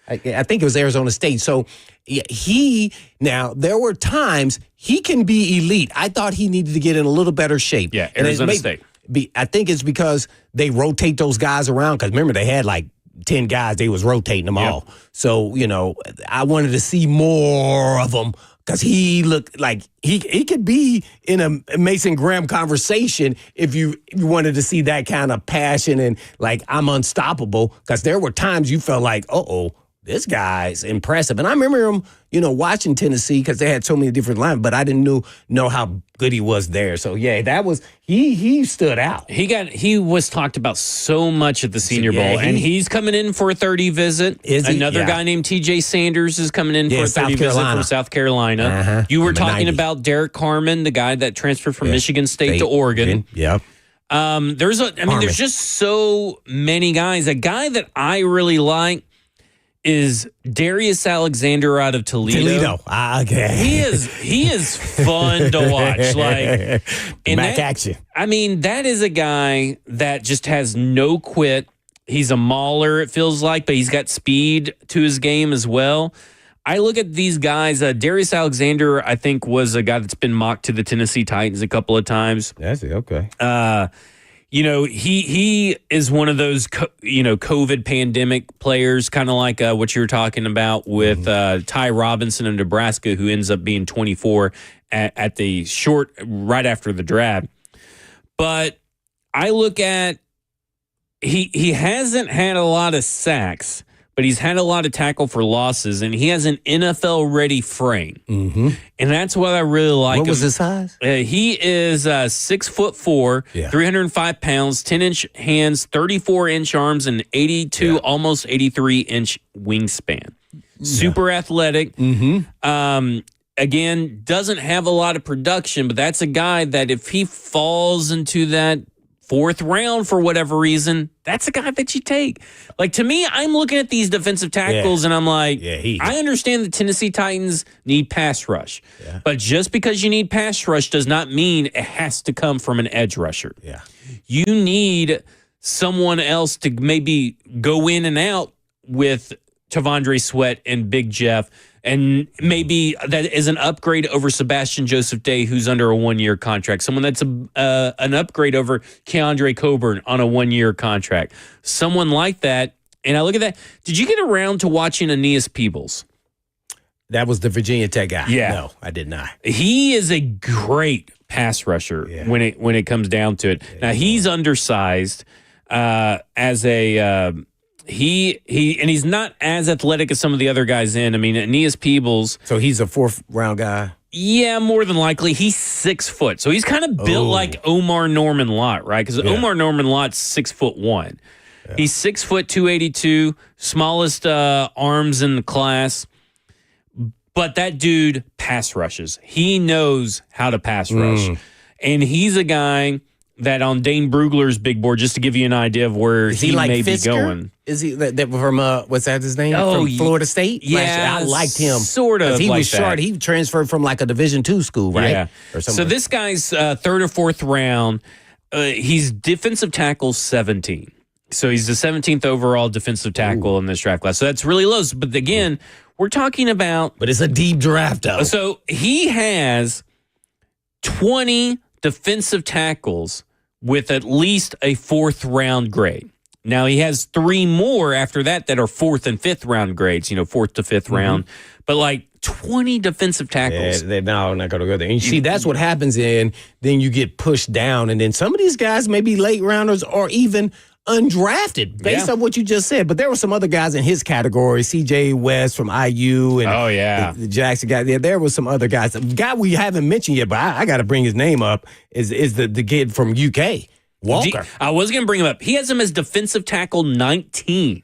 I think it was Arizona State. So now there were times he can be elite. I thought he needed to get in a little better shape. Yeah, Arizona State. I think it's because they rotate those guys around. Because remember, they had like 10 guys. They was rotating them all. So, I wanted to see more of them because he looked like he could be in a Mason Graham conversation if you wanted to see that kind of passion and like, I'm unstoppable. Because there were times you felt like, this guy's impressive. And I remember him, watching Tennessee because they had so many different lines, but I didn't know how good he was there. So, yeah, that was he stood out. He was talked about so much at the Senior Bowl, and he's coming in for a 30 visit. Another guy named TJ Sanders is coming in for a 30 visit from South Carolina. Uh-huh. You were talking about Derek Carmen, the guy that transferred from Michigan State to Oregon. Yep. There's just so many guys. A guy that I really like is Darius Alexander out of Toledo. Okay. He is fun to watch. Like action. That is a guy that just has no quit. He's a mauler, it feels like, but he's got speed to his game as well. I look at these guys. Darius Alexander, I think, was a guy that's been mocked to the Tennessee Titans a couple of times. That's it. Okay. He is one of those, COVID pandemic players, kind of like what you were talking about with Ty Robinson of Nebraska, who ends up being 24 at the short right after the draft. But I look at he hasn't had a lot of sacks, but he's had a lot of tackle for losses, and he has an NFL-ready frame. Mm-hmm. And that's what I really like. What was his size? He is 6'4", 305 pounds, 10-inch hands, 34-inch arms, and 82, almost 83-inch wingspan. Super athletic. Mm-hmm. Again, doesn't have a lot of production, but that's a guy that if he falls into that 4th round for whatever reason, that's a guy that you take. Like, to me, I'm looking at these defensive tackles and I'm like, I understand the Tennessee Titans need pass rush. Yeah. But just because you need pass rush does not mean it has to come from an edge rusher. Yeah. You need someone else to maybe go in and out with Tavondre Sweat and Big Jeff. And maybe that is an upgrade over Sebastian Joseph Day, who's under a 1-year contract. Someone that's an upgrade over Keandre Coburn on a 1-year contract. Someone like that. And I look at that. Did you get around to watching Aeneas Peebles? That was the Virginia Tech guy. Yeah. No, I did not. He is a great pass rusher when it comes down to it. Now, he's undersized as a he's not as athletic as some of the other guys in. Aeneas Peebles. So he's a 4th round guy. Yeah, more than likely. He's 6 foot. So he's kind of built like Omar Norman Lott, right? Because Omar Norman Lott's 6'1". Yeah. He's 6 foot 282, smallest arms in the class. But that dude pass rushes. He knows how to pass rush. And he's a guy that on Dane Brugler's big board, just to give you an idea of where he like may Fisker? Be going. Is he that from what's that his name? Oh, from Florida State? Yeah, I liked him. Sort of. He like was short. That. He transferred from like a Division II school, right? Yeah. Or so this guy's 3rd or 4th round. He's defensive tackle 17. So he's the 17th overall defensive tackle in this draft class. So that's really low. But again, we're talking about. But it's a deep draft, though. So he has 20 defensive tackles with at least a 4th round grade. Now he has 3 more after that are 4th and 5th round grades, 4th to 5th round. But like 20 defensive tackles. Yeah, they're not going to go there. And you see, that's what happens then you get pushed down. And then some of these guys may be late rounders or even undrafted based on what you just said. But there were some other guys in his category, C.J. West from IU. And the Jackson guy. Yeah, there were some other guys. The guy we haven't mentioned yet, but I got to bring his name up, is the kid from UK, Walker. I was going to bring him up. He has him as defensive tackle 19.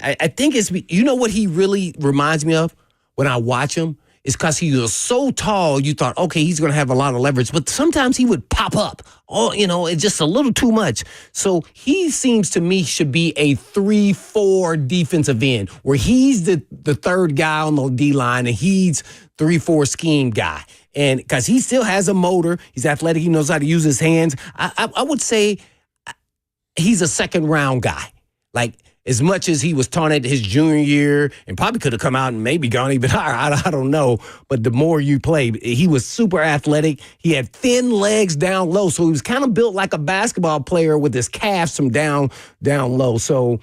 I think it's, what he really reminds me of when I watch him is because he was so tall, you thought, okay, he's going to have a lot of leverage, but sometimes he would pop up. Oh, it's just a little too much. So he seems to me should be a 3-4 defensive end where he's the third guy on the D-line and he's 3-4 scheme guy. And because he still has a motor, he's athletic, he knows how to use his hands. I would say he's a second round guy. Like, as much as he was taunted his junior year and probably could have come out and maybe gone even higher, I don't know. But the more you play, he was super athletic. He had thin legs down low, so he was kind of built like a basketball player with his calves from down low. So,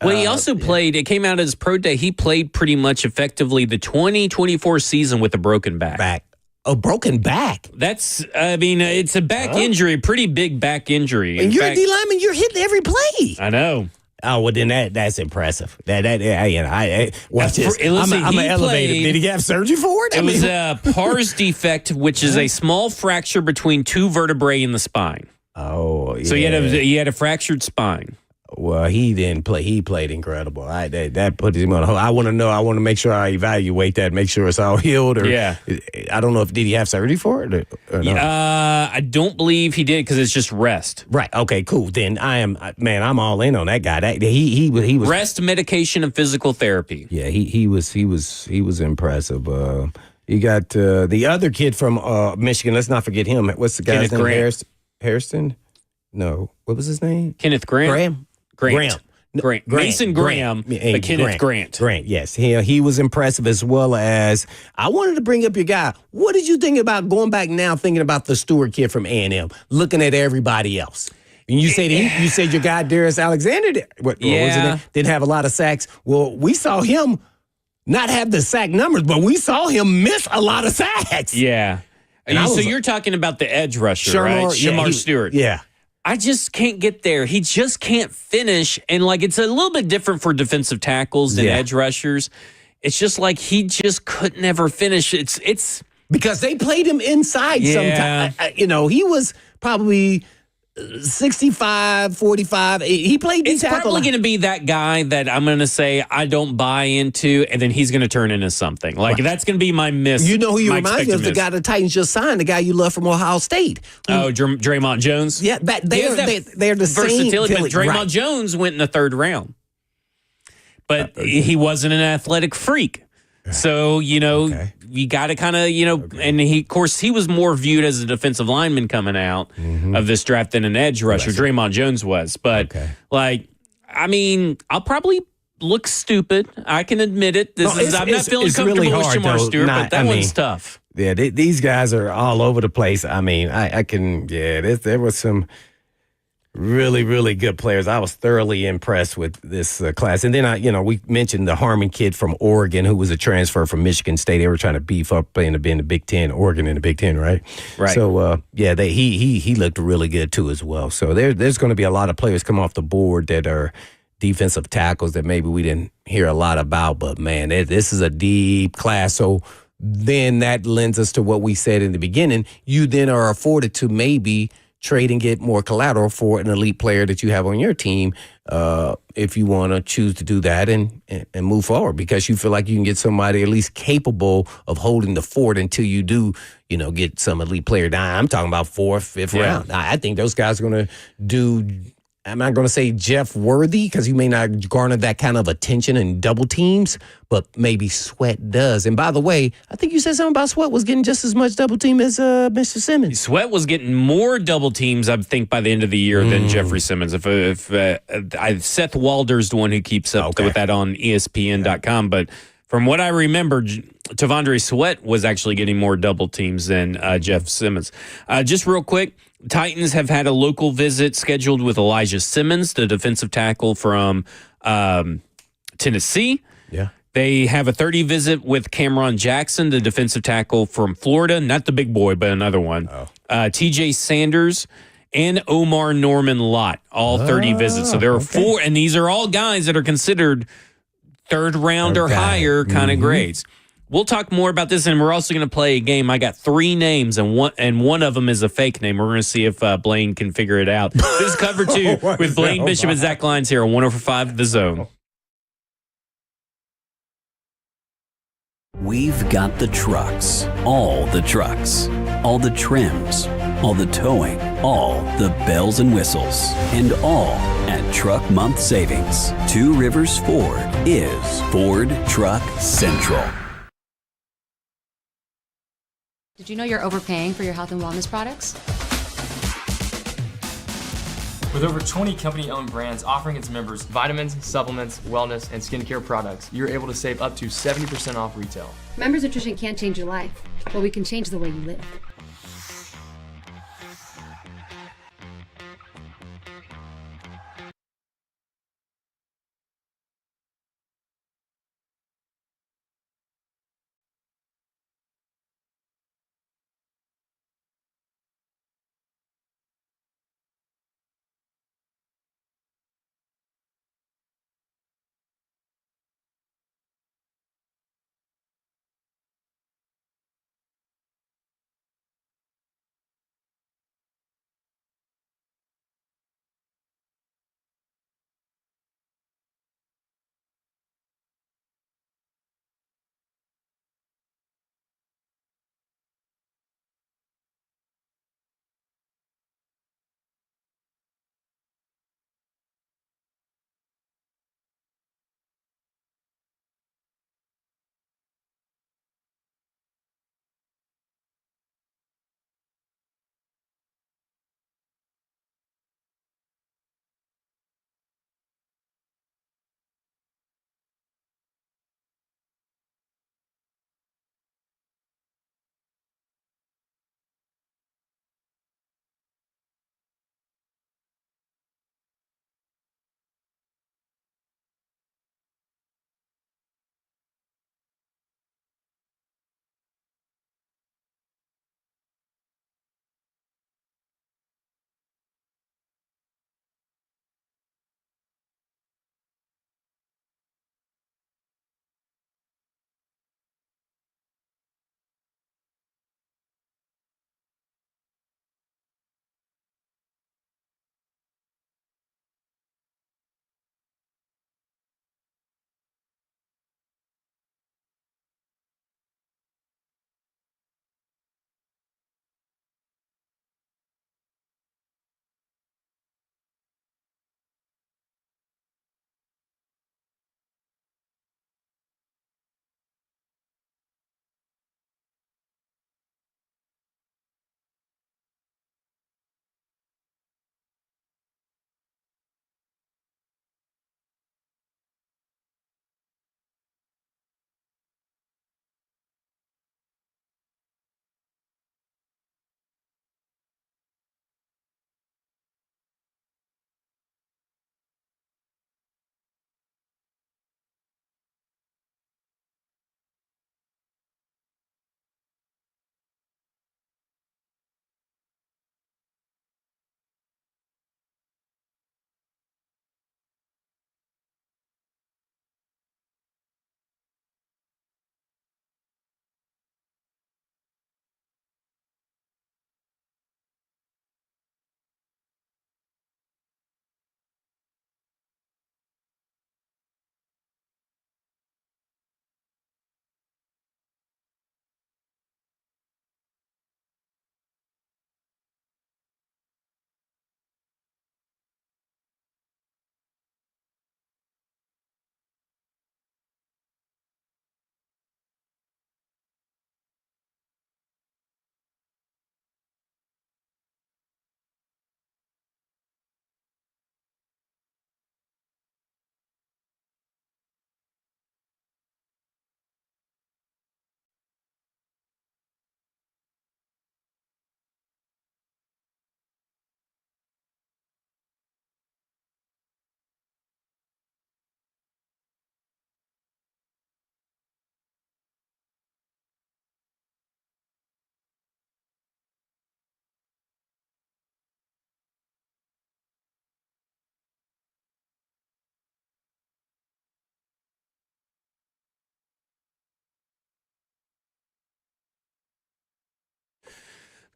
well, he also played, it came out as pro day, he played pretty much effectively the 2024 season with a broken back. A broken back? It's a back injury, a pretty big back injury. And you're a D lineman, you're hitting every play. I know. Oh, well, then that's impressive. Watch this. Listen, I'm an elevator. Did he have surgery for it? It was a pars defect, which is a small fracture between 2 vertebrae in the spine. Oh, yeah. So he had a fractured spine. Well, he didn't play. He played incredible. That put him on hold. I want to know. I want to make sure I evaluate that, make sure it's all healed. I don't know if did he have surgery for it or no? I don't believe he did because it's just rest. Right. Okay. Cool. Then I'm all in on that guy. He was rest, medication, and physical therapy. Yeah. He was impressive. You got the other kid from Michigan. Let's not forget him. What's the guy's name? Hairston? No. What was his name? Kenneth Graham. Mason Graham, but Kenneth Grant. Grant, yes. He was impressive, as well as I wanted to bring up your guy. What did you think about going back now, thinking about the Stewart kid from A&M, looking at everybody else? And you said your guy Darius Alexander didn't have a lot of sacks. Well, we saw him not have the sack numbers, but we saw him miss a lot of sacks. Yeah. So you're talking about the edge rusher, right? Shamar Stewart. Yeah. I just can't get there. He just can't finish. And, it's a little bit different for defensive tackles than edge rushers. It's just like he just could never finish. It's because they played him inside sometimes. He was probably 65, 45. He played It's probably going to be that guy that I'm going to say I don't buy into, and then he's going to turn into something. That's going to be my miss. You know who you remind me of? The guy the Titans just signed, the guy you love from Ohio State. Draymond Jones? Yeah, they're the versatility, same. But Draymond Jones went in the 3rd round. But he wasn't an athletic freak. So, you got to kind of, and he was more viewed as a defensive lineman coming out of this draft than an edge rusher. Draymond Jones was. But, I'll probably look stupid. I can admit it. I'm not feeling comfortable really with Shamar Stewart, but that one's tough. Yeah, these guys are all over the place. There was some really, really good players. I was thoroughly impressed with this class. And then we mentioned the Harmon kid from Oregon who was a transfer from Michigan State. They were trying to beef up being in the Big Ten, Oregon in the Big Ten, right? Right. So he looked really good too as well. So there's going to be a lot of players come off the board that are defensive tackles that maybe we didn't hear a lot about. But man, this is a deep class. So then that lends us to what we said in the beginning. You then are afforded to maybe trade and get more collateral for an elite player that you have on your team if you want to choose to do that and move forward because you feel like you can get somebody at least capable of holding the fort until you do, get some elite player down. I'm talking about 4th, 5th round. I think those guys are going to do I'm not going to say Jeff Worthy because he may not garner that kind of attention in double teams, but maybe Sweat does. And by the way, I think you said something about Sweat was getting just as much double team as Mr. Simmons. Sweat was getting more double teams, I think, by the end of the year than Jeffrey Simmons. Seth Walder's the one who keeps up with that on ESPN.com, but from what I remember, Tavondre Sweat was actually getting more double teams than Jeff Simmons. Just real quick, Titans have had a local visit scheduled with Elijah Simmons, the defensive tackle from Tennessee. Yeah. They have a 30 visit with Cameron Jackson, the defensive tackle from Florida. Not the big boy, but another one. TJ Sanders and Omar Norman Lott, all 30 visits. So there are 4, and these are all guys that are considered third round or higher kind of grades. We'll talk more about this, and we're also going to play a game. I got 3 names, and one of them is a fake name. We're going to see if Blaine can figure it out. This is Cover 2 with Blaine Bishop and Zach Lyons here on 104.5 The Zone. We've got the trucks, all the trims, all the towing, all the bells and whistles, and all at Truck Month Savings. Two Rivers Ford is Ford Truck Central. Did you know you're overpaying for your health and wellness products? With over 20 company-owned brands offering its members vitamins, supplements, wellness, and skincare products, you're able to save up to 70% off retail. Members Nutrition can't change your life, but we can change the way you live.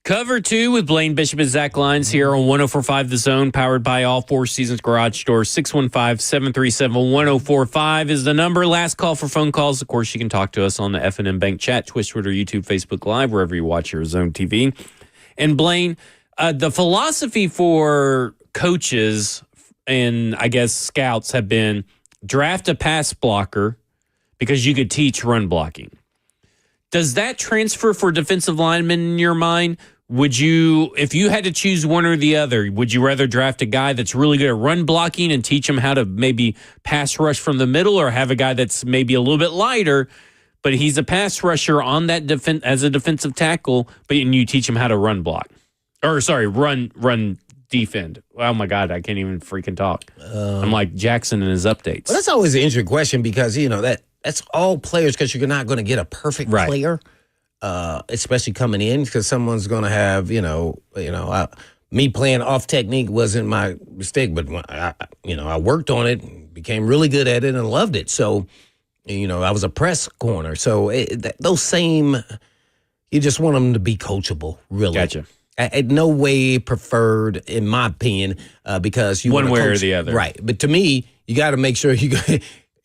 Cover 2 with Blaine Bishop and Zach Lyons here on 104.5 The Zone, powered by all Four Seasons Garage Stores. 615-737-1045 is the number. Last call for phone calls. Of course, you can talk to us on the F&M Bank chat, Twitch, Twitter, YouTube, Facebook Live, wherever you watch your Zone TV. And Blaine, the philosophy for coaches and I guess scouts have been draft a pass blocker because you could teach run blocking. Does that transfer for defensive linemen in your mind? Would you, if you had to choose one or the other, would you rather draft a guy that's really good at run blocking and teach him how to maybe pass rush from the middle, or have a guy that's maybe a little bit lighter, but he's a pass rusher on that defense as a defensive tackle, but and you teach him how to run block, or sorry, run defend? Oh my God, I can't even freaking talk. I'm like Jackson in his updates. Well, that's always an interesting question because that's all players, because you're not going to get a perfect player. Especially coming in, because someone's going to have, me playing off technique wasn't my mistake, but I worked on it, and became really good at it, and loved it. So, I was a press corner. So those same, you just want them to be coachable, really. Gotcha. No way preferred, in my opinion, because you one way coach, or the other, right? But to me, you got to make sure you.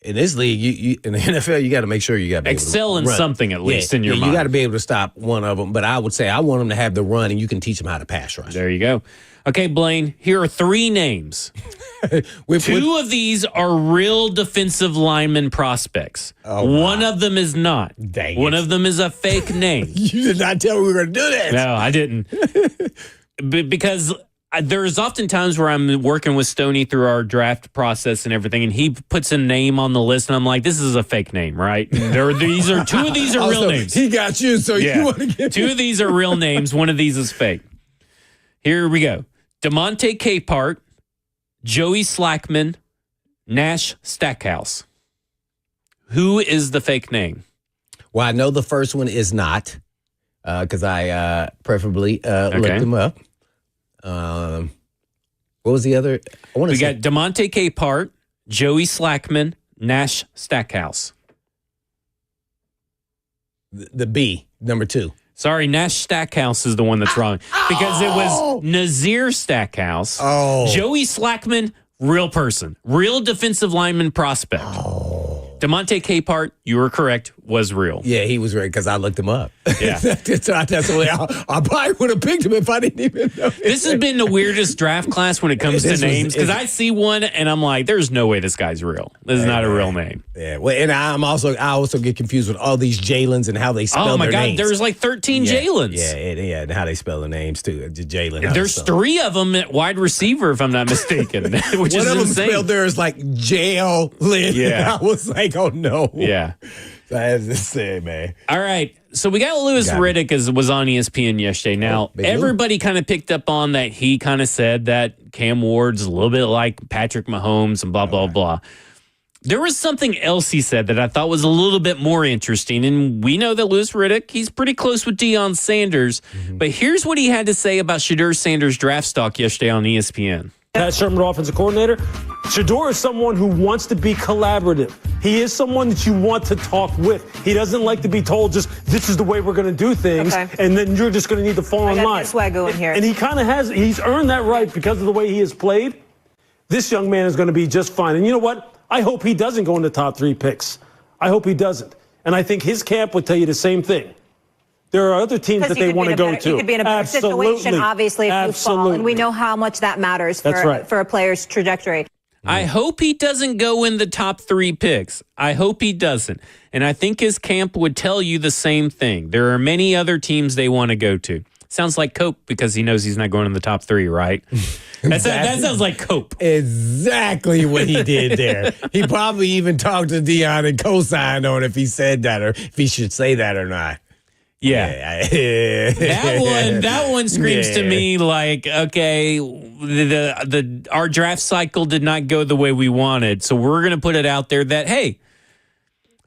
In this league, you in the NFL, you got to make sure you got to excel in something, at least in your mind. You got to be able to stop one of them. But I would say I want them to have the run, and you can teach them how to pass rush. There you go. Okay, Blaine, here are 3 names. 2 of these are real defensive lineman prospects. One of them is not. Dang One of them is a fake name. You did not tell me we were going to do this. No, I didn't. Because there's often times where I'm working with Stoney through our draft process and everything, and he puts a name on the list, and I'm like, this is a fake name, right? Two of these are real names. He got you, so you want to get 2 of these are real names. One of these is fake. Here we go. DeMonte Capehart, Joey Slackman, Nash Stackhouse. Who is the fake name? Well, I know the first one is not, because I preferably looked him up. What was the other? We got DeMonte Capehart, Joey Slackman, Nash Stackhouse. The B, number 2. Sorry, Nash Stackhouse is the one that's wrong, because it was Nazir Stackhouse. Joey Slackman, real person, real defensive lineman prospect. DeMonte Capehart, you were correct, was real. Yeah, he was right, because I looked him up. Yeah. That's the way I probably would have picked him if I didn't even know. This has been the weirdest draft class when it comes to names, because I see one and I'm like, there's no way this guy's real. This is not a real name. Yeah, well, and I also get confused with all these Jalen's and how they spell their names. Oh my God, there's like 13 Jalen's. Yeah, and how they spell their names too. Jalen. There's 3 of them at wide receiver, if I'm not mistaken, which is one of them insane. spelled theirs like Jalen. Yeah. I was like, oh no. Yeah. That's insane, man. All right. So we got Louis Riddick was on ESPN yesterday. Now, everybody kind of picked up on that. He kind of said that Cam Ward's a little bit like Patrick Mahomes and blah, blah, blah. There was something else he said that I thought was a little bit more interesting. And we know that Louis Riddick, he's pretty close with Deion Sanders. But here's what he had to say about Shedeur Sanders' draft stock yesterday on ESPN. Pat Sherman, offensive coordinator. Shedeur is someone who wants to be collaborative. He is someone that you want to talk with. He doesn't like to be told just, this is the way we're going to do things, and then you're just going to need to fall in line. Swaggo in here. And he kind of he's earned that right because of the way he has played. This young man is going to be just fine. And you know what? I hope he doesn't go in the top 3 picks. I hope he doesn't. And I think his camp would tell you the same thing. There are other teams that they want to go to. He could be in a better situation, obviously, if you fall. And we know how much that matters for a player's trajectory. I hope he doesn't go in the top 3 picks. I hope he doesn't. And I think his camp would tell you the same thing. There are many other teams they want to go to. Sounds like Cope, because he knows he's not going in the top 3, right? That sounds like Cope. Exactly what he did there. He probably even talked to Deion and co-signed on if he said that or if he should say that or not. Yeah. That one screams to me like, okay, our draft cycle did not go the way we wanted, so we're going to put it out there that, hey,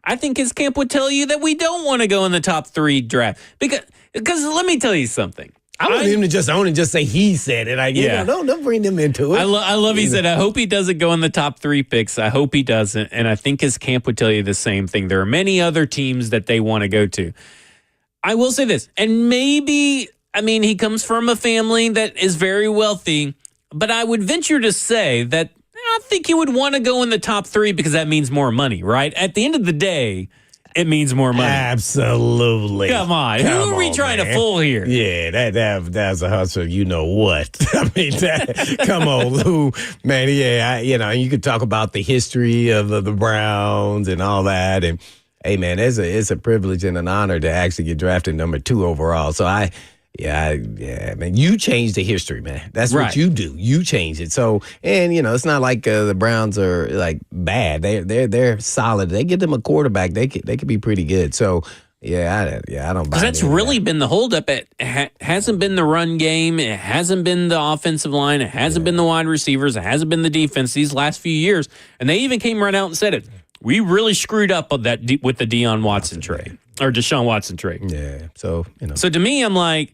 I think his camp would tell you that we don't want to go in the top 3 draft. Because let me tell you something. I want him to just own and just say he said it. Don't bring them into it. I love he said, I hope he doesn't go in the top 3 picks. I hope he doesn't. And I think his camp would tell you the same thing. There are many other teams that they want to go to. I will say this, and maybe I mean, he comes from a family that is very wealthy, but I would venture to say that I think he would want to go in the top 3 because that means more money, right? At the end of the day, it means more money. Absolutely. Come on. Who are we trying to fool here? Yeah, that's a hustle. You know what? I mean, come on, Lou. Man, yeah, you could talk about the history of the Browns and all that. And, hey, man, it's a privilege and an honor to actually get drafted number 2 overall. So, man, you change the history, man. That's right. What you do. You change it. So, and it's not like the Browns are like bad. They're solid. They get them a quarterback. They could be pretty good. So, I don't buy. Because that's really been the holdup. It hasn't been the run game. It hasn't been the offensive line. It hasn't been the wide receivers. It hasn't been the defense these last few years. And they even came right out and said it. We really screwed up with the Deshaun Watson trade. Yeah. So, So to me, I'm like,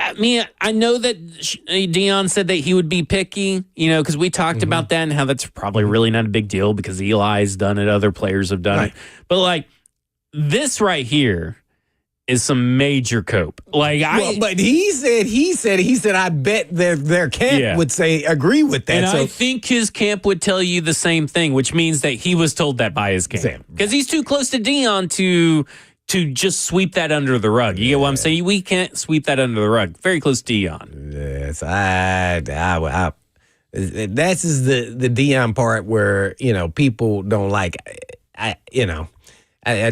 I know that Deion said that he would be picky, because we talked about that and how that's probably really not a big deal because Eli's done it, other players have done it. But like this right here is some major cope. But he said I bet their camp would say agree with that. And I think his camp would tell you the same thing, which means that he was told that by his camp because he's too close to Deion to just sweep that under the rug. You get what I'm saying? We can't sweep that under the rug. Very close to Deion. Yes, that's is the Deion part where, people don't like, I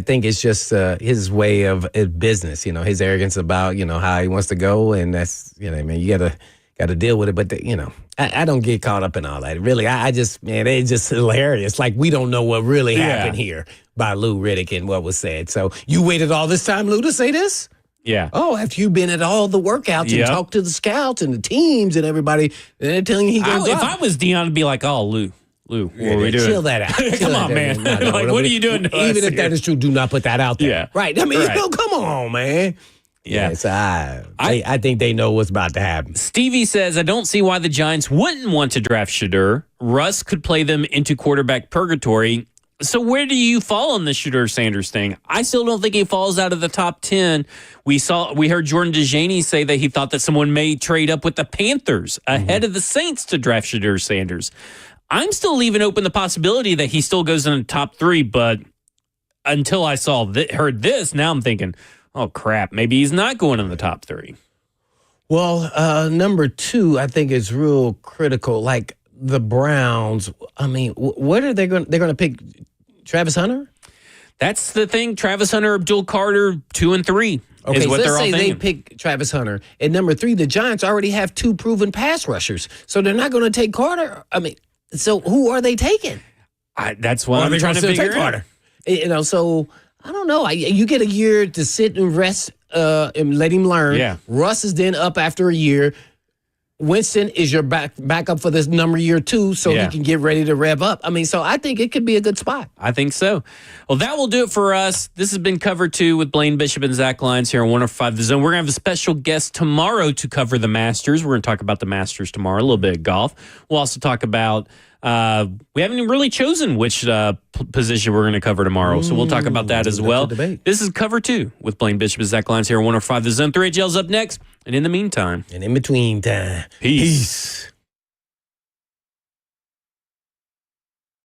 think it's just his way of business, his arrogance about, how he wants to go. And that's, man, you got to deal with it. But, I don't get caught up in all that. Really, it's just hilarious. Like, we don't know what really happened here by Lou Riddick and what was said. So you waited all this time, Lou, to say this? Yeah. Oh, after you've been at all the workouts and talked to the scouts and the teams and everybody, they're telling you if I was Deion, I'd be like, oh, Lou, what are we doing? Chill that out. Come on, man. What are you doing to us Even if here? that is true, do not put that out there. Yeah. Right. I mean, come on, man. Yeah. So I think they know what's about to happen. Stevie says, I don't see why the Giants wouldn't want to draft Shedeur. Russ could play them into quarterback purgatory. So where do you fall on the Shedeur Sanders thing? I still don't think he falls out of the top 10. We heard Jordan Janei say that he thought that someone may trade up with the Panthers ahead of the Saints to draft Shedeur Sanders. I'm still leaving open the possibility that he still goes in the top 3, but until I heard this, now I'm thinking, oh crap, maybe he's not going in the top 3. Well, number 2, I think is real critical. Like the Browns, I mean, what are they going? They're going to pick Travis Hunter? That's the thing. Travis Hunter, Abdul Carter, 2 and 3. Okay, is what let's they're all say thinking. they pick Travis Hunter. At number 3, the Giants already have 2 proven pass rushers, so they're not going to take Carter. I mean, so who are they taking? That's what I'm trying to figure out. So I don't know. You get a year to sit and rest and let him learn. Yeah. Russ is then up after a year. Winston is your backup for this number year 2, so he can get ready to rev up. I mean, so I think it could be a good spot. I think so. Well, that will do it for us. This has been Cover 2 with Blaine Bishop and Zach Lyons here on 105 The Zone. We're going to have a special guest tomorrow to cover the Masters. We're going to talk about the Masters tomorrow, a little bit of golf. We'll also talk about we haven't even really chosen which position we're going to cover tomorrow, so we'll talk about that as well. This is Cover 2 with Blaine Bishop and Zach Lyons here on 105 The Zone. 3HL's up next, and in the meantime, and in between time, peace.